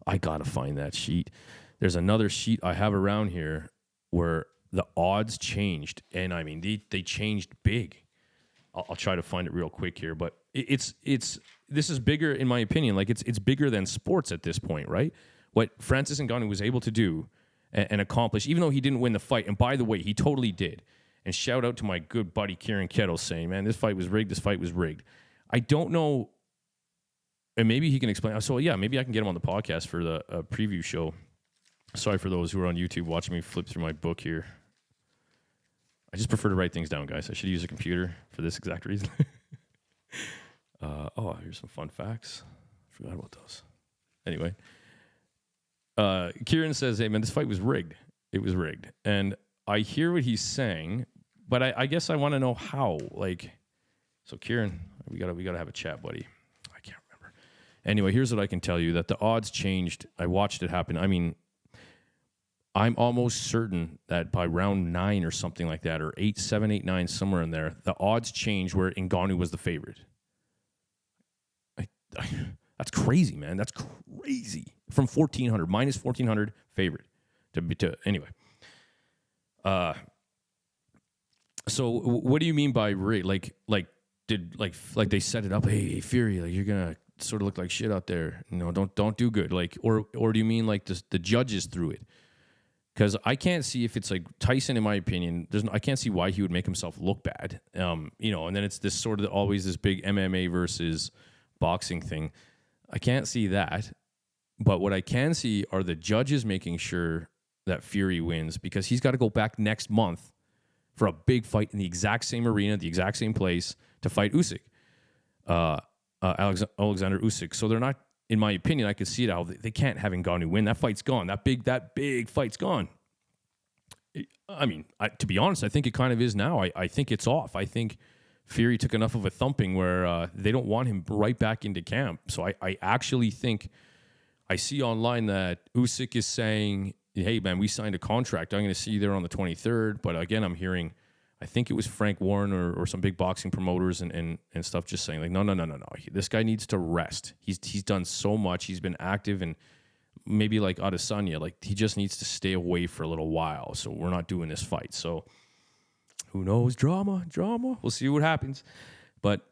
I got to find that sheet. There's another sheet I have around here where the odds changed. And, I mean, they changed big. I'll try to find it real quick here. But this is bigger, in my opinion. Like, it's bigger than sports at this point, right? What Francis Ngannou was able to do and accomplish, even though he didn't win the fight. And, by the way, he totally did. And shout out to my good buddy Kieran Kettle saying, man, this fight was rigged. This fight was rigged. I don't know. And maybe he can explain. So, yeah, maybe I can get him on the podcast for the preview show. Sorry for those who are on YouTube watching me flip through my book here. I just prefer to write things down, guys. I should use a computer for this exact reason. Here's some fun facts. Forgot about those. Anyway, Kieran says, hey, man, this fight was rigged. It was rigged. And I hear what he's saying, but I guess I want to know how. Like, so Kieran, we gotta have a chat, buddy. I can't remember. Anyway, here's what I can tell you, that the odds changed. I watched it happen. I mean, I'm almost certain that by round 9 or something like that, or 8, 7, 8, 9, somewhere in there, the odds changed where Ngannou was the favorite. That's crazy, man. That's crazy. From 1,400, minus 1,400 favorite to anyway. So what do you mean by rigged? Like they set it up? Hey, Fury, like you're gonna sort of look like shit out there. No, don't do good. Like, or do you mean like the judges threw it? Because I can't see if it's like Tyson, in my opinion, I can't see why he would make himself look bad. You know, and then it's this sort of always this big MMA versus boxing thing. I can't see that. But what I can see are the judges making sure that Fury wins, because he's got to go back next month for a big fight in the exact same arena, the exact same place, to fight Usyk, Alexander Usyk. So they're not, in my opinion, I could see it how they can't have Ngannou win. That fight's gone. That big fight's gone. I mean, to be honest, I think it kind of is now. I think it's off. I think Fury took enough of a thumping where they don't want him right back into camp. So I actually think, I see online that Usyk is saying, hey, man, we signed a contract. I'm going to see you there on the 23rd. But again, I'm hearing, I think it was Frank Warren or some big boxing promoters and stuff just saying, like, no. This guy needs to rest. He's done so much. He's been active, and maybe like Adesanya, like he just needs to stay away for a little while. So we're not doing this fight. So who knows? Drama. We'll see what happens. But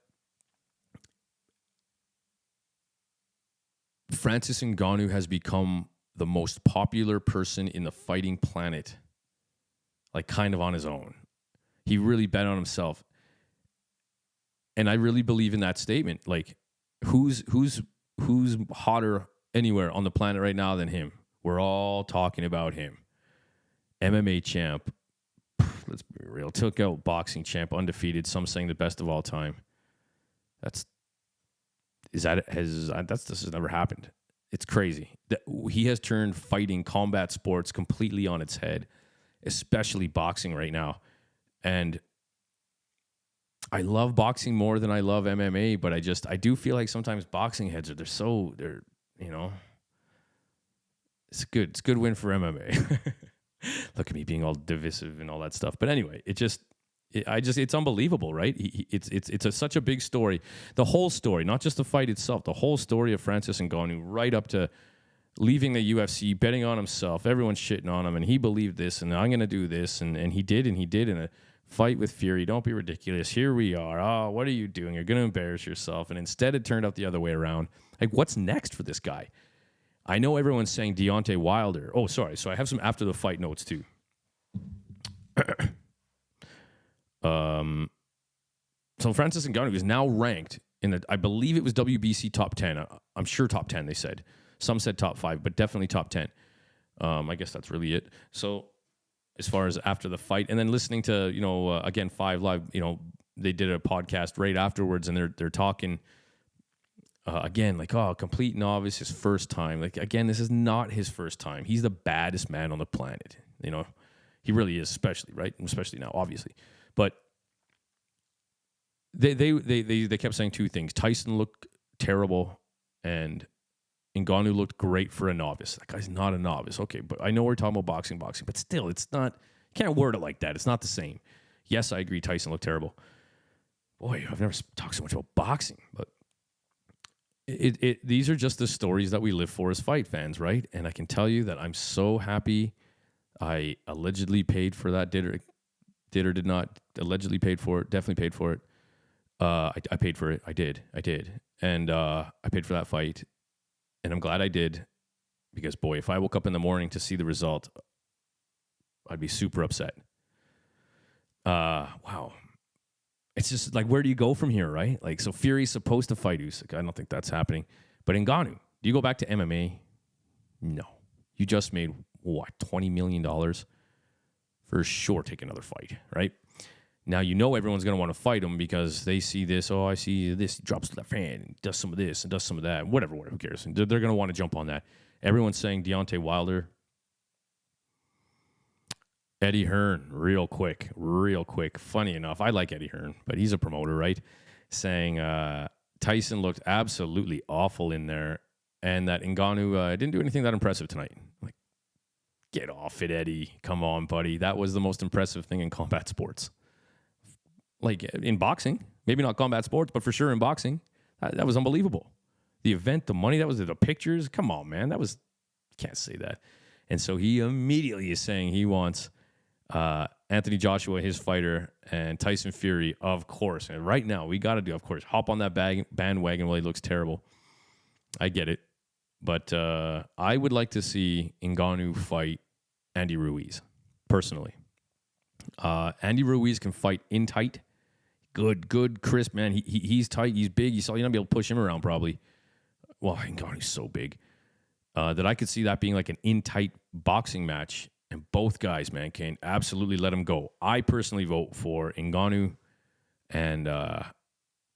Francis Ngannou has become the most popular person in the fighting planet, like kind of on his own. He really bet on himself. And I really believe in that statement. Like, who's hotter anywhere on the planet right now than him? We're all talking about him. MMA champ. Let's be real. Took out boxing champ, undefeated. Some saying the best of all time. This has never happened. It's crazy. He has turned fighting, combat sports completely on its head, especially boxing right now. And I love boxing more than I love MMA, but I do feel like sometimes boxing heads they're you know, it's good. It's a good win for MMA. Look at me being all divisive and all that stuff. But anyway, it's unbelievable, right? It's such a big story. The whole story, not just the fight itself, the whole story of Francis Ngannou, right up to leaving the UFC, betting on himself, everyone's shitting on him, and he believed this, and I'm going to do this, and he did in a fight with Fury. Don't be ridiculous. Here we are. Oh, what are you doing? You're going to embarrass yourself. And instead, it turned out the other way around. Like, what's next for this guy? I know everyone's saying Deontay Wilder. Oh, sorry. So I have some after the fight notes too. So Francis Ngannou is now ranked I believe it was WBC top 10. I'm sure top 10, they said. Some said top 5, but definitely top 10. I guess that's really it. So as far as after the fight, and then listening to, again, 5 Live, they did a podcast right afterwards, and they're talking again, like, oh, complete novice, his first time. Like, again, this is not his first time. He's the baddest man on the planet. He really is, especially, right? Especially now, obviously. But they kept saying 2 things. Tyson looked terrible, and Ngannou looked great for a novice. That guy's not a novice. Okay, but I know we're talking about boxing, but still, it's not, you can't word it like that. It's not the same. Yes, I agree, Tyson looked terrible. Boy, I've never talked so much about boxing, but these are just the stories that we live for as fight fans, right? And I can tell you that I'm so happy I allegedly paid for that. Did or did not. Allegedly paid for it. Definitely paid for it. I paid for it. I did. And I paid for that fight. And I'm glad I did. Because, boy, if I woke up in the morning to see the result, I'd be super upset. Wow. It's just like, where do you go from here, right? Like, so Fury's supposed to fight Usyk. I don't think that's happening. But Ngannou, do you go back to MMA? No. You just made, what, $20 million? For sure, take another fight, right? Now, everyone's going to want to fight him because they see this. Oh, I see this. He drops the left hand and does some of this and does some of that. Whatever, who cares? They're going to want to jump on that. Everyone's saying Deontay Wilder. Eddie Hearn, real quick. Funny enough, I like Eddie Hearn, but he's a promoter, right? Saying Tyson looked absolutely awful in there, and that Ngannou didn't do anything that impressive tonight. Like, get off it, Eddie. Come on, buddy. That was the most impressive thing in combat sports. Like, in boxing, maybe not combat sports, but for sure in boxing, that was unbelievable. The event, the money, that was the pictures. Come on, man. You can't say that. And so he immediately is saying he wants Anthony Joshua, his fighter, and Tyson Fury, of course. And right now, we got to do, of course, hop on that bandwagon while he looks terrible. I get it. But I would like to see Ngannou fight Andy Ruiz, personally. Andy Ruiz can fight in tight. Good, crisp, man. He's tight, he's big. You're not be able to push him around, probably. Well, Ngannou's so big that I could see that being like an in-tight boxing match. And both guys, man, can absolutely let him go. I personally vote for Ngannou and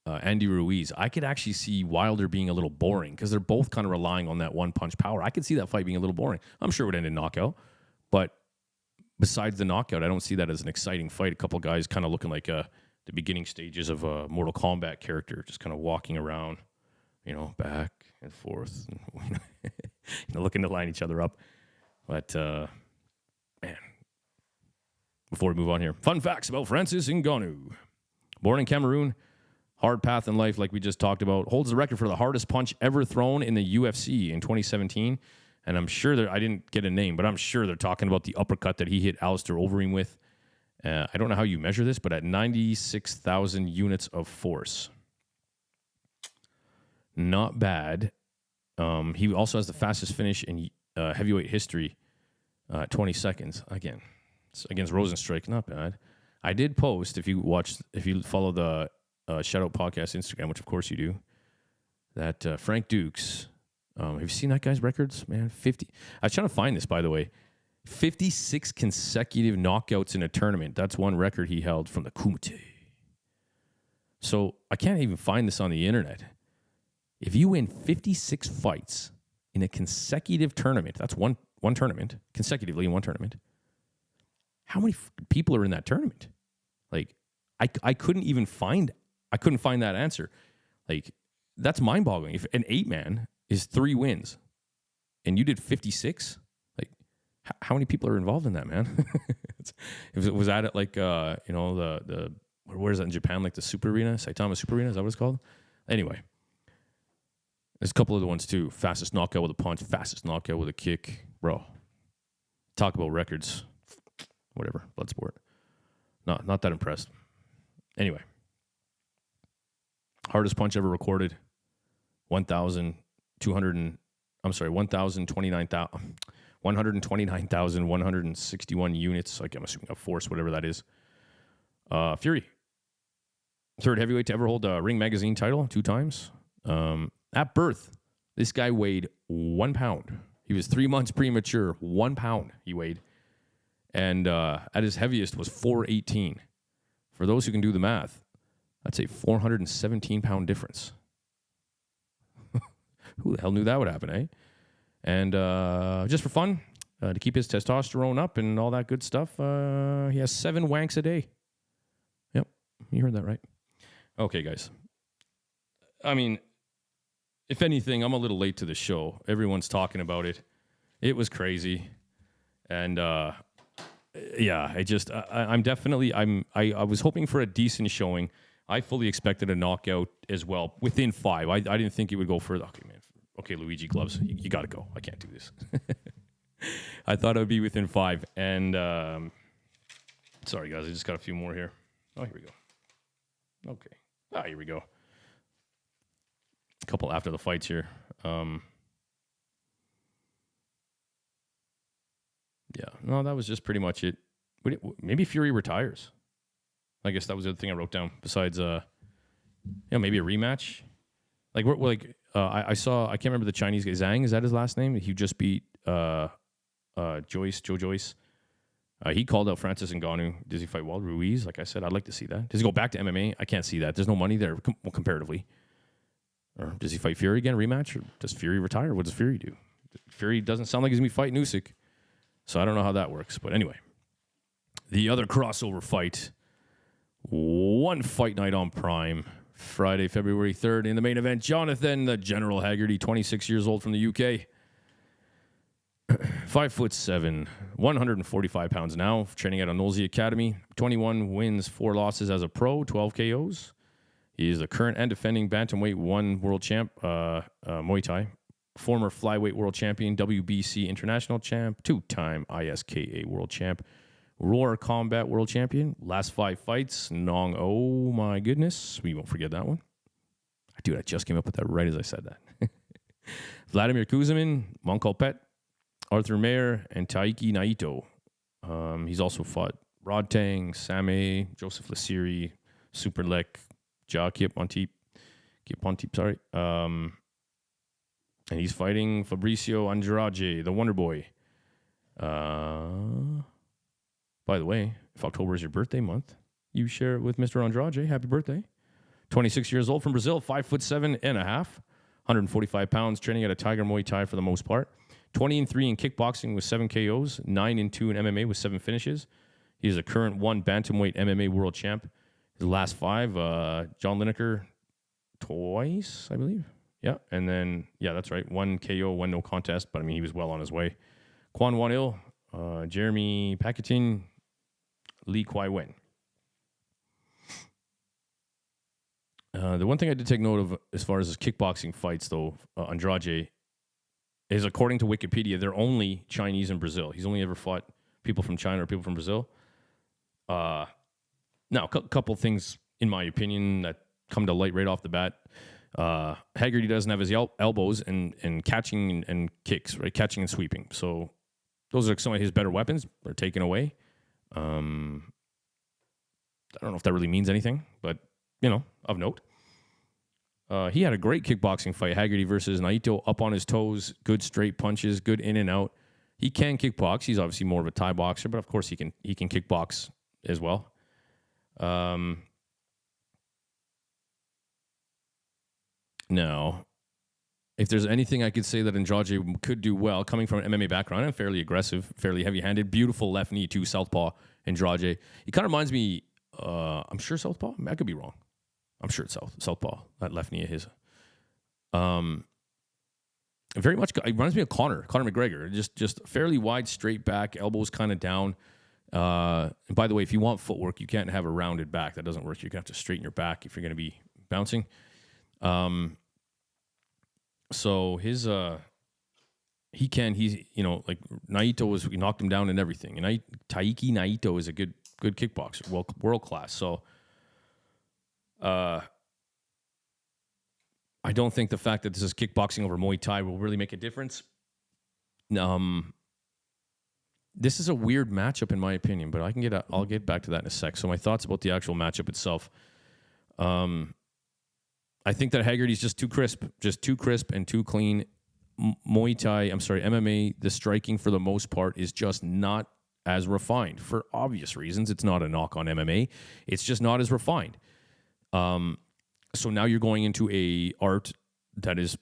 Andy Ruiz. I could actually see Wilder being a little boring because they're both kind of relying on that one-punch power. I could see that fight being a little boring. I'm sure it would end in knockout. But besides the knockout, I don't see that as an exciting fight. A couple guys kind of looking like the beginning stages of a Mortal Kombat character, just kind of walking around, back and forth, and, looking to line each other up. But... man, before we move on here, fun facts about Francis Ngannou. Born in Cameroon, hard path in life like we just talked about, holds the record for the hardest punch ever thrown in the UFC in 2017. And I'm sure I didn't get a name, but I'm sure they're talking about the uppercut that he hit Alistair Overeem with. I don't know how you measure this, but at 96,000 units of force. Not bad. He also has the fastest finish in heavyweight history. 20 seconds again against Rosenstrike. Not bad. I did post, if you follow the Shoutout Podcast Instagram, which of course you do, that Frank Dukes. Have you seen that guy's records, man? 50. I was trying to find this, by the way. 56 consecutive knockouts in a tournament. That's one record he held from the Kumite. So I can't even find this on the internet. If you win 56 fights in a consecutive tournament, that's one tournament, consecutively in one tournament, how many people are in that tournament? Like, I couldn't find that answer. Like, that's mind-boggling. If an 8-man is 3 wins and you did 56, like, how many people are involved in that, man? Was that at like, the where is that in Japan? Like the Super Arena, Saitama Super Arena, is that what it's called? Anyway, there's a couple other ones too. Fastest knockout with a punch, fastest knockout with a kick. Bro, talk about records. Whatever, Bloodsport. Not that impressed. Anyway, hardest punch ever recorded. 129,161 units. Like, I'm assuming a force, whatever that is. Fury. third heavyweight to ever hold a Ring Magazine title 2 times. At birth, this guy weighed 1 pound. He was 3 months premature. 1 pound he weighed. And at his heaviest was 418. For those who can do the math, that's a 417-pound difference. Who the hell knew that would happen, eh? And just for fun, to keep his testosterone up and all that good stuff, he has 7 wanks a day. Yep, you heard that right. Okay, guys. I mean, if anything, I'm a little late to the show. Everyone's talking about it. It was crazy. And yeah, I was hoping for a decent showing. I fully expected a knockout as well within 5. I didn't think it would go further. Okay, man. Okay, Luigi Gloves, you got to go. I can't do this. I thought it would be within 5. And sorry, guys, I just got a few more here. Oh, here we go. Okay. Here we go. A couple after the fights here. Yeah, no, that was just pretty much it. Maybe Fury retires. I guess that was the other thing I wrote down. Besides, maybe a rematch. Like I saw. I can't remember the Chinese guy. Zhang, is that his last name? He just beat Joe Joyce. He called out Francis Ngannou. Does he fight Wild Ruiz? Like I said, I'd like to see that. Does he go back to MMA? I can't see that. There's no money there comparatively. Or does he fight Fury again, rematch? Or does Fury retire? What does Fury do? Fury doesn't sound like he's going to be fighting Usyk. So I don't know how that works. But anyway, the other crossover fight, one fight night on Prime, Friday, February 3rd. In the main event, Johnathan, the General Haggerty, 26 years old from the UK. 5'7", 145 pounds now, training at Onolzi Academy. 21 wins, 4 losses as a pro, 12 KOs. He is the current and defending bantamweight 1 world champ, Muay Thai. Former flyweight world champion, WBC international champ, 2-time ISKA world champ, Roar Combat world champion. Last 5 fights, oh my goodness, we won't forget that one. Dude, I just came up with that right as I said that. Vladimir Kuzmin, Monkolpet, Arthur Mayer, and Taiki Naito. He's also fought Rod Tang, Same, Joseph Lasiri, Superlek, Kip Pontip, sorry. And he's fighting Fabricio Andrade, the Wonder Boy. By the way, if October is your birthday month, you share it with Mr. Andrade. Happy birthday. 26 years old from Brazil, 5'7.5", 145 pounds, training at a Tiger Muay Thai for the most part. 20-3 in kickboxing with 7 KOs, 9-2 in MMA with 7 finishes. He is a current 1 bantamweight MMA world champ. His last 5, John Lineker twice, I believe. Yeah, and then, yeah, that's right. 1 KO, 1 no contest, but I mean, he was well on his way. Kwan Wan Il, Jeremy Paquetin, Lee Kwai Wen. The one thing I did take note of as far as his kickboxing fights, though, Andrade, is according to Wikipedia, they're only Chinese in Brazil. He's only ever fought people from China or people from Brazil. Now, a couple things, in my opinion, that come to light right off the bat. Haggerty doesn't have his elbows and catching and kicks, right? Catching and sweeping. So those are some of his better weapons. They're taken away. I don't know if that really means anything, but, of note. He had a great kickboxing fight, Haggerty versus Naito, up on his toes, good straight punches, good in and out. He can kickbox. He's obviously more of a Thai boxer, but of course he can kickbox as well. Now, if there's anything I could say that Andrade could do well, coming from an MMA background and fairly aggressive, fairly heavy-handed, beautiful left knee too, southpaw Andrade. He kind of reminds me, I'm sure southpaw? I could be wrong. I'm sure it's southpaw, that left knee of his. Very much, it reminds me of Conor McGregor. Just fairly wide, straight back, elbows kind of down. And by the way, if you want footwork, you can't have a rounded back. That doesn't work. You're going to have to straighten your back if you're going to be bouncing. So he's like Naito he knocked him down and everything. And Taiki Naito is a good kickboxer, world class. So, I don't think the fact that this is kickboxing over Muay Thai will really make a difference. This is a weird matchup in my opinion, but I'll get back to that in a sec. So my thoughts about the actual matchup itself. I think that Haggerty's just too crisp and too clean. MMA, the striking for the most part is just not as refined for obvious reasons. It's not a knock on MMA. It's just not as refined. So now you're going into a art that is,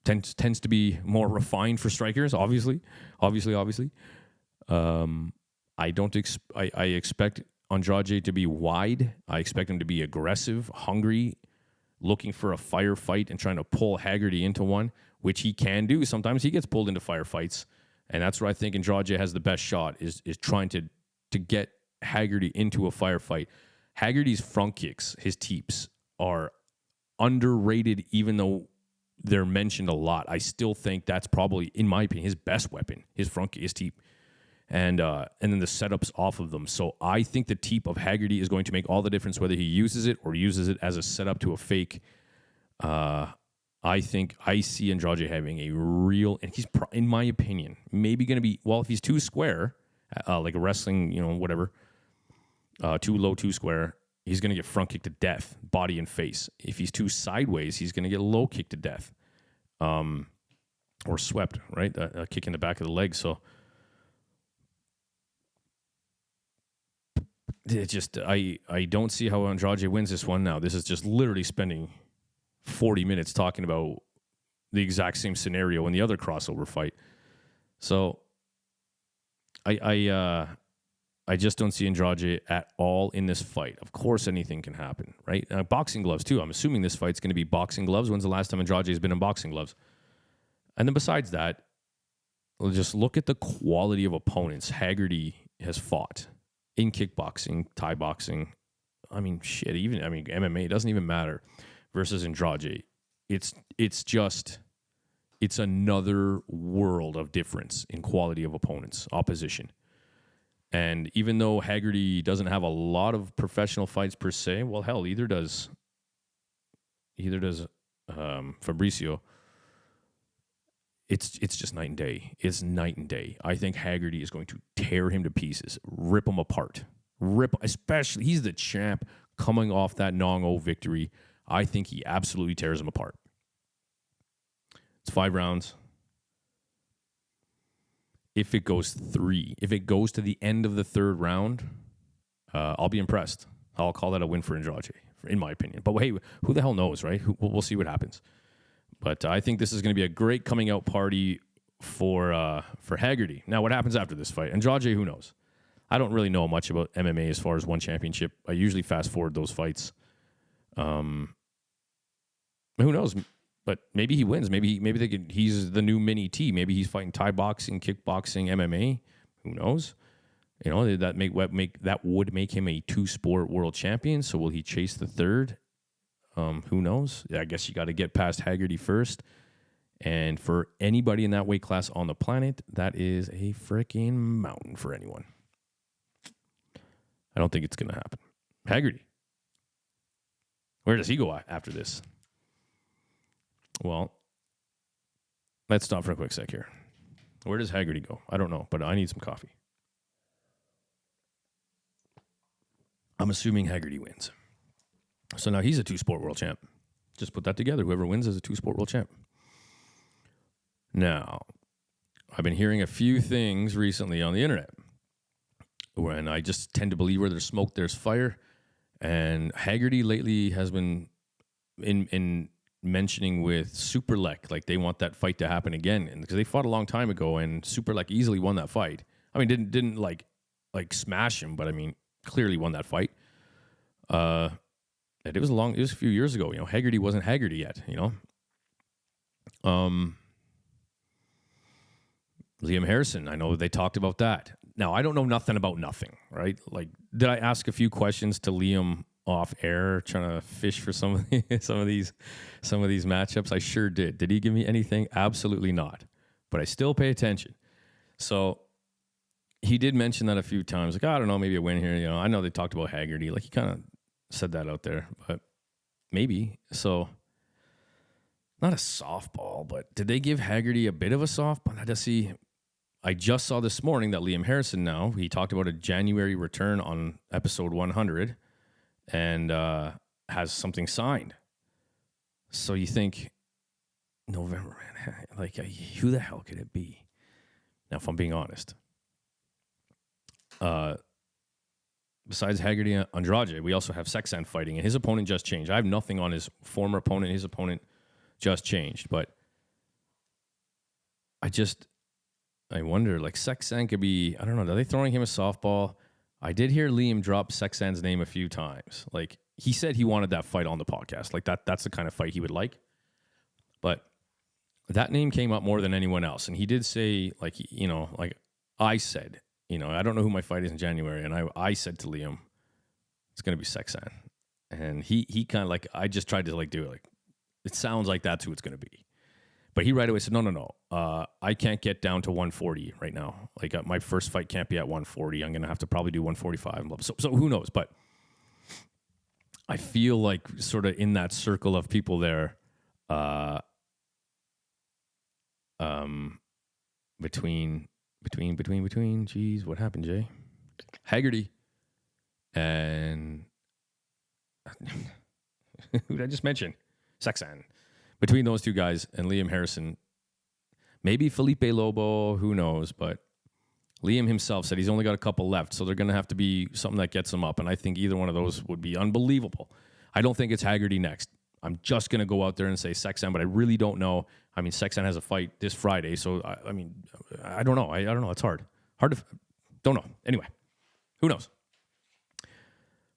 tends to be more refined for strikers. Obviously. I expect Andrade to be wide. I expect him to be aggressive, hungry, looking for a firefight and trying to pull Haggerty into one, which he can do. Sometimes he gets pulled into firefights, and that's where I think Andrade has the best shot, is trying to get Haggerty into a firefight. Haggerty's front kicks, his teeps, are underrated, even though they're mentioned a lot. I still think that's probably, in my opinion, his best weapon, his front kick, his teep. And then the setups off of them. So I think the teep of Haggerty is going to make all the difference, whether he uses it or uses it as a setup to a fake. I think I see Andrade having a real, and he's, in my opinion, maybe going to be, well, if he's too square, like a wrestling, whatever, too low, too square, he's going to get front kicked to death, body and face. If he's too sideways, he's going to get low kicked to death, or swept, right? A kick in the back of the leg. So it just, I don't see how Andrade wins this one now. This is just literally spending 40 minutes talking about the exact same scenario in the other crossover fight. So I just don't see Andrade at all in this fight. Of course, anything can happen, right? Boxing gloves, too. I'm assuming this fight's going to be boxing gloves. When's the last time Andrade has been in boxing gloves? And then besides that, we'll just look at the quality of opponents Haggerty has fought in kickboxing, Thai boxing. I mean, shit, MMA, it doesn't even matter, versus Andrade. It's another world of difference in quality of opponents, opposition. And even though Haggerty doesn't have a lot of professional fights per se, well, hell, either does Fabricio. It's just night and day. It's night and day. I think Haggerty is going to tear him to pieces, rip him apart. Especially, he's the champ coming off that Ngannou victory. I think he absolutely tears him apart. It's 5 rounds. If it goes to the end of the 3rd round, I'll be impressed. I'll call that a win for Andrade, in my opinion. But hey, who the hell knows, right? We'll see what happens. But I think this is going to be a great coming out party for Haggerty. Now, what happens after this fight? Andrade, who knows? I don't really know much about MMA as far as one championship. I usually fast forward those fights. Who knows? But maybe he wins. Maybe he's the new mini T. Maybe he's fighting Thai boxing, kickboxing, MMA. Who knows? That would make him a 2-sport world champion. So will he chase the 3rd? Who knows? I guess you got to get past Haggerty first. And for anybody in that weight class on the planet, that is a freaking mountain for anyone. I don't think it's going to happen. Haggerty. Where does he go after this? Well, let's stop for a quick sec here. Where does Haggerty go? I don't know, but I need some coffee. I'm assuming Haggerty wins. So now he's a 2-sport world champ. Just put that together. Whoever wins is a 2-sport world champ. Now, I've been hearing a few things recently on the internet, and I just tend to believe where there's smoke, there's fire. And Haggerty lately has been in mentioning with Superlek, like they want that fight to happen again, and because they fought a long time ago, and Superlek easily won that fight. I mean, didn't like smash him, but I mean, clearly won that fight. It was a few years ago. Haggerty wasn't Haggerty yet. Liam Harrison, I know they talked about that. Now, I don't know nothing about nothing, right? Like, did I ask a few questions to Liam off air, trying to fish for some of these matchups? I sure did. Did he give me anything? Absolutely not. But I still pay attention. So he did mention that a few times. Like, I don't know, maybe a win here. I know they talked about Haggerty. Like, he kind of said that out there, but maybe. So not a softball, but did they give Haggerty a bit of a softball? I just saw this morning that Liam Harrison he talked about a January return on episode 100. and has something signed. So you think November, man, like who the hell could it be? Now, if I'm being honest, besides Haggerty and Andrade, we also have Sexan fighting, and his opponent just changed. I have nothing on his former opponent. His opponent just changed, but I wonder, like, Sexan could be, I don't know, are they throwing him a softball? I did hear Liam drop Sexan's name a few times. Like, he said he wanted that fight on the podcast. Like, that's the kind of fight he would like. But that name came up more than anyone else. And he did say, like, you know, like I said, you know, I don't know who my fight is in January. And I said to Liam, it's going to be Sexan. And he kind of like, I just tried to like do it. Like, it sounds like that's who it's going to be. But he right away said, no. I can't get down to 140 right now. Like, my first fight can't be at 140. I'm going to have to probably do 145. So who knows? But I feel like sort of in that circle of people there, between, geez, what happened, Jay? Haggerty and who did I just mention? Sexan. Between those two guys and Liam Harrison, maybe Felipe Lobo, who knows, but Liam himself said he's only got a couple left, so they're going to have to be something that gets him up, and I think either one of those would be unbelievable. I don't think it's Haggerty next. I'm just going to go out there and say Sexan, but I really don't know. I mean, Sexan has a fight this Friday, so I mean, I don't know. I don't know. It's hard. Don't know. Anyway, who knows?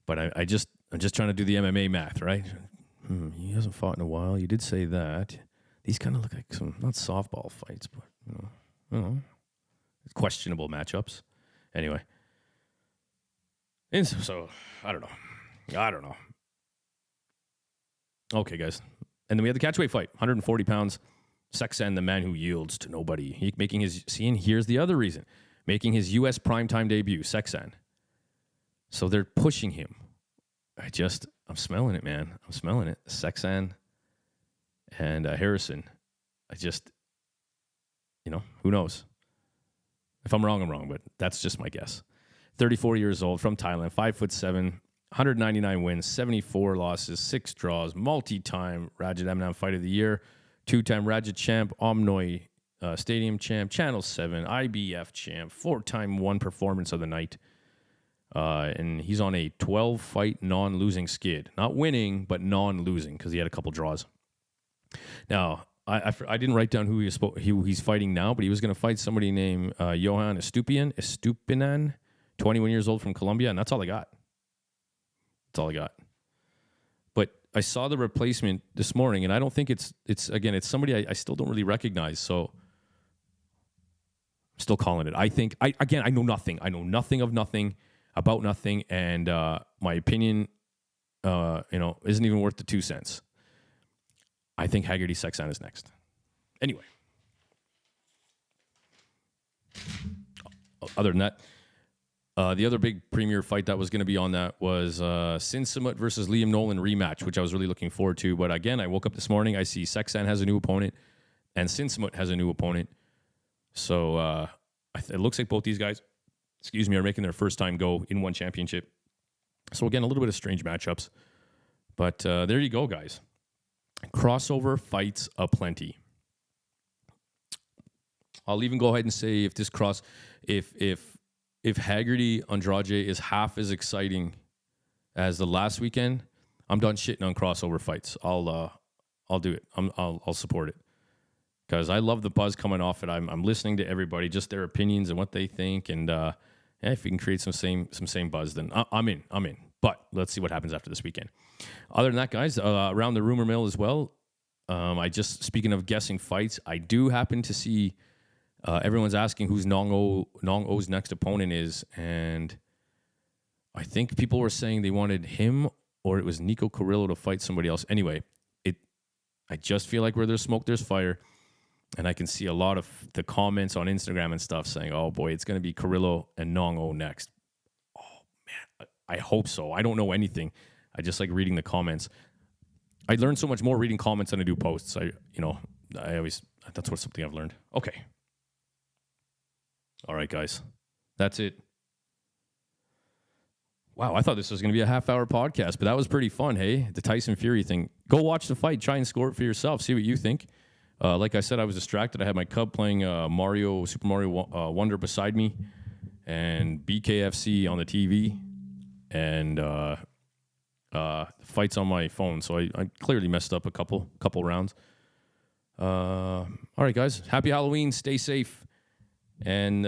But I'm just trying to do the MMA math, right? He hasn't fought in a while. You did say that. These kind of look like some, not softball fights, but, you know, questionable matchups. Anyway. And so, I don't know. Okay, guys. And then we had the catchweight fight, 140 pounds. Sexan, the man who yields to nobody. Here's the other reason. Making his U.S. primetime debut, Sexan. So they're pushing him. I'm smelling it, man. I'm smelling it. Sexan and Harrison. Who knows? If I'm wrong, I'm wrong, but that's just my guess. 34 years old, from Thailand, 5'7", 199 wins, 74 losses, 6 draws, multi-time Rajat Amnam Fight of the Year, 2-time Rajat champ, Omnoi Stadium champ, Channel 7, IBF champ, 4-time One Performance of the Night. And he's on a 12-fight non-losing skid. Not winning, but non-losing, because he had a couple draws. Now, I didn't write down who he's fighting now, but he was going to fight somebody named Johan Estupinan, 21 years old from Colombia, and that's all I got. But I saw the replacement this morning, and I don't think it's somebody I still don't really recognize, so I'm still calling it. I know nothing. I know nothing of nothing, about nothing, and my opinion, isn't even worth the 2 cents. I think Haggerty Sexan is next. Anyway. Other than that, the other big premier fight that was going to be on that was Sinsamut versus Liam Nolan rematch, which I was really looking forward to. But again, I woke up this morning, I see Sexan has a new opponent, and Sinsamut has a new opponent. So it looks like both these guys, are making their first time go in one championship. So again, a little bit of strange matchups. But there you go, guys. Crossover fights aplenty. I'll even go ahead and say if Haggerty Andrade is half as exciting as the last weekend, I'm done shitting on crossover fights. I'll do it. I'll support it because I love the buzz coming off it. I'm listening to everybody, just their opinions and what they think, and if we can create some same buzz, then I'm in. But let's see what happens after this weekend. Other than that, guys, around the rumor mill as well. Speaking of guessing fights, I do happen to see everyone's asking who's Nong O's next opponent is, and I think people were saying they wanted him or it was Nico Carrillo to fight somebody else. Anyway, I just feel like where there's smoke, there's fire, and I can see a lot of the comments on Instagram and stuff saying, "Oh boy, it's going to be Carrillo and Nong O next." Oh man, I hope so. I don't know anything. I just like reading the comments. I learn so much more reading comments than I do posts. That's something I've learned. Okay. All right, guys. That's it. Wow, I thought this was going to be a half-hour podcast, but that was pretty fun, hey? The Tyson Fury thing. Go watch the fight. Try and score it for yourself. See what you think. Like I said, I was distracted. I had my cub playing Super Mario Wonder beside me and BKFC on the TV. And fights on my phone. So I clearly messed up a couple rounds. All right, guys. Happy Halloween. Stay safe. And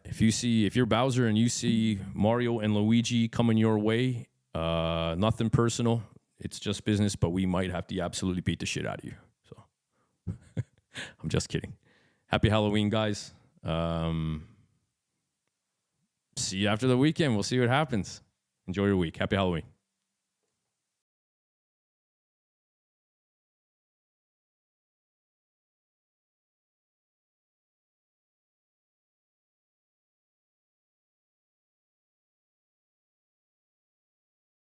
if you're Bowser and you see Mario and Luigi coming your way, nothing personal. It's just business, but we might have to absolutely beat the shit out of you. So I'm just kidding. Happy Halloween, guys. See you after the weekend. We'll see what happens. Enjoy your week. Happy Halloween.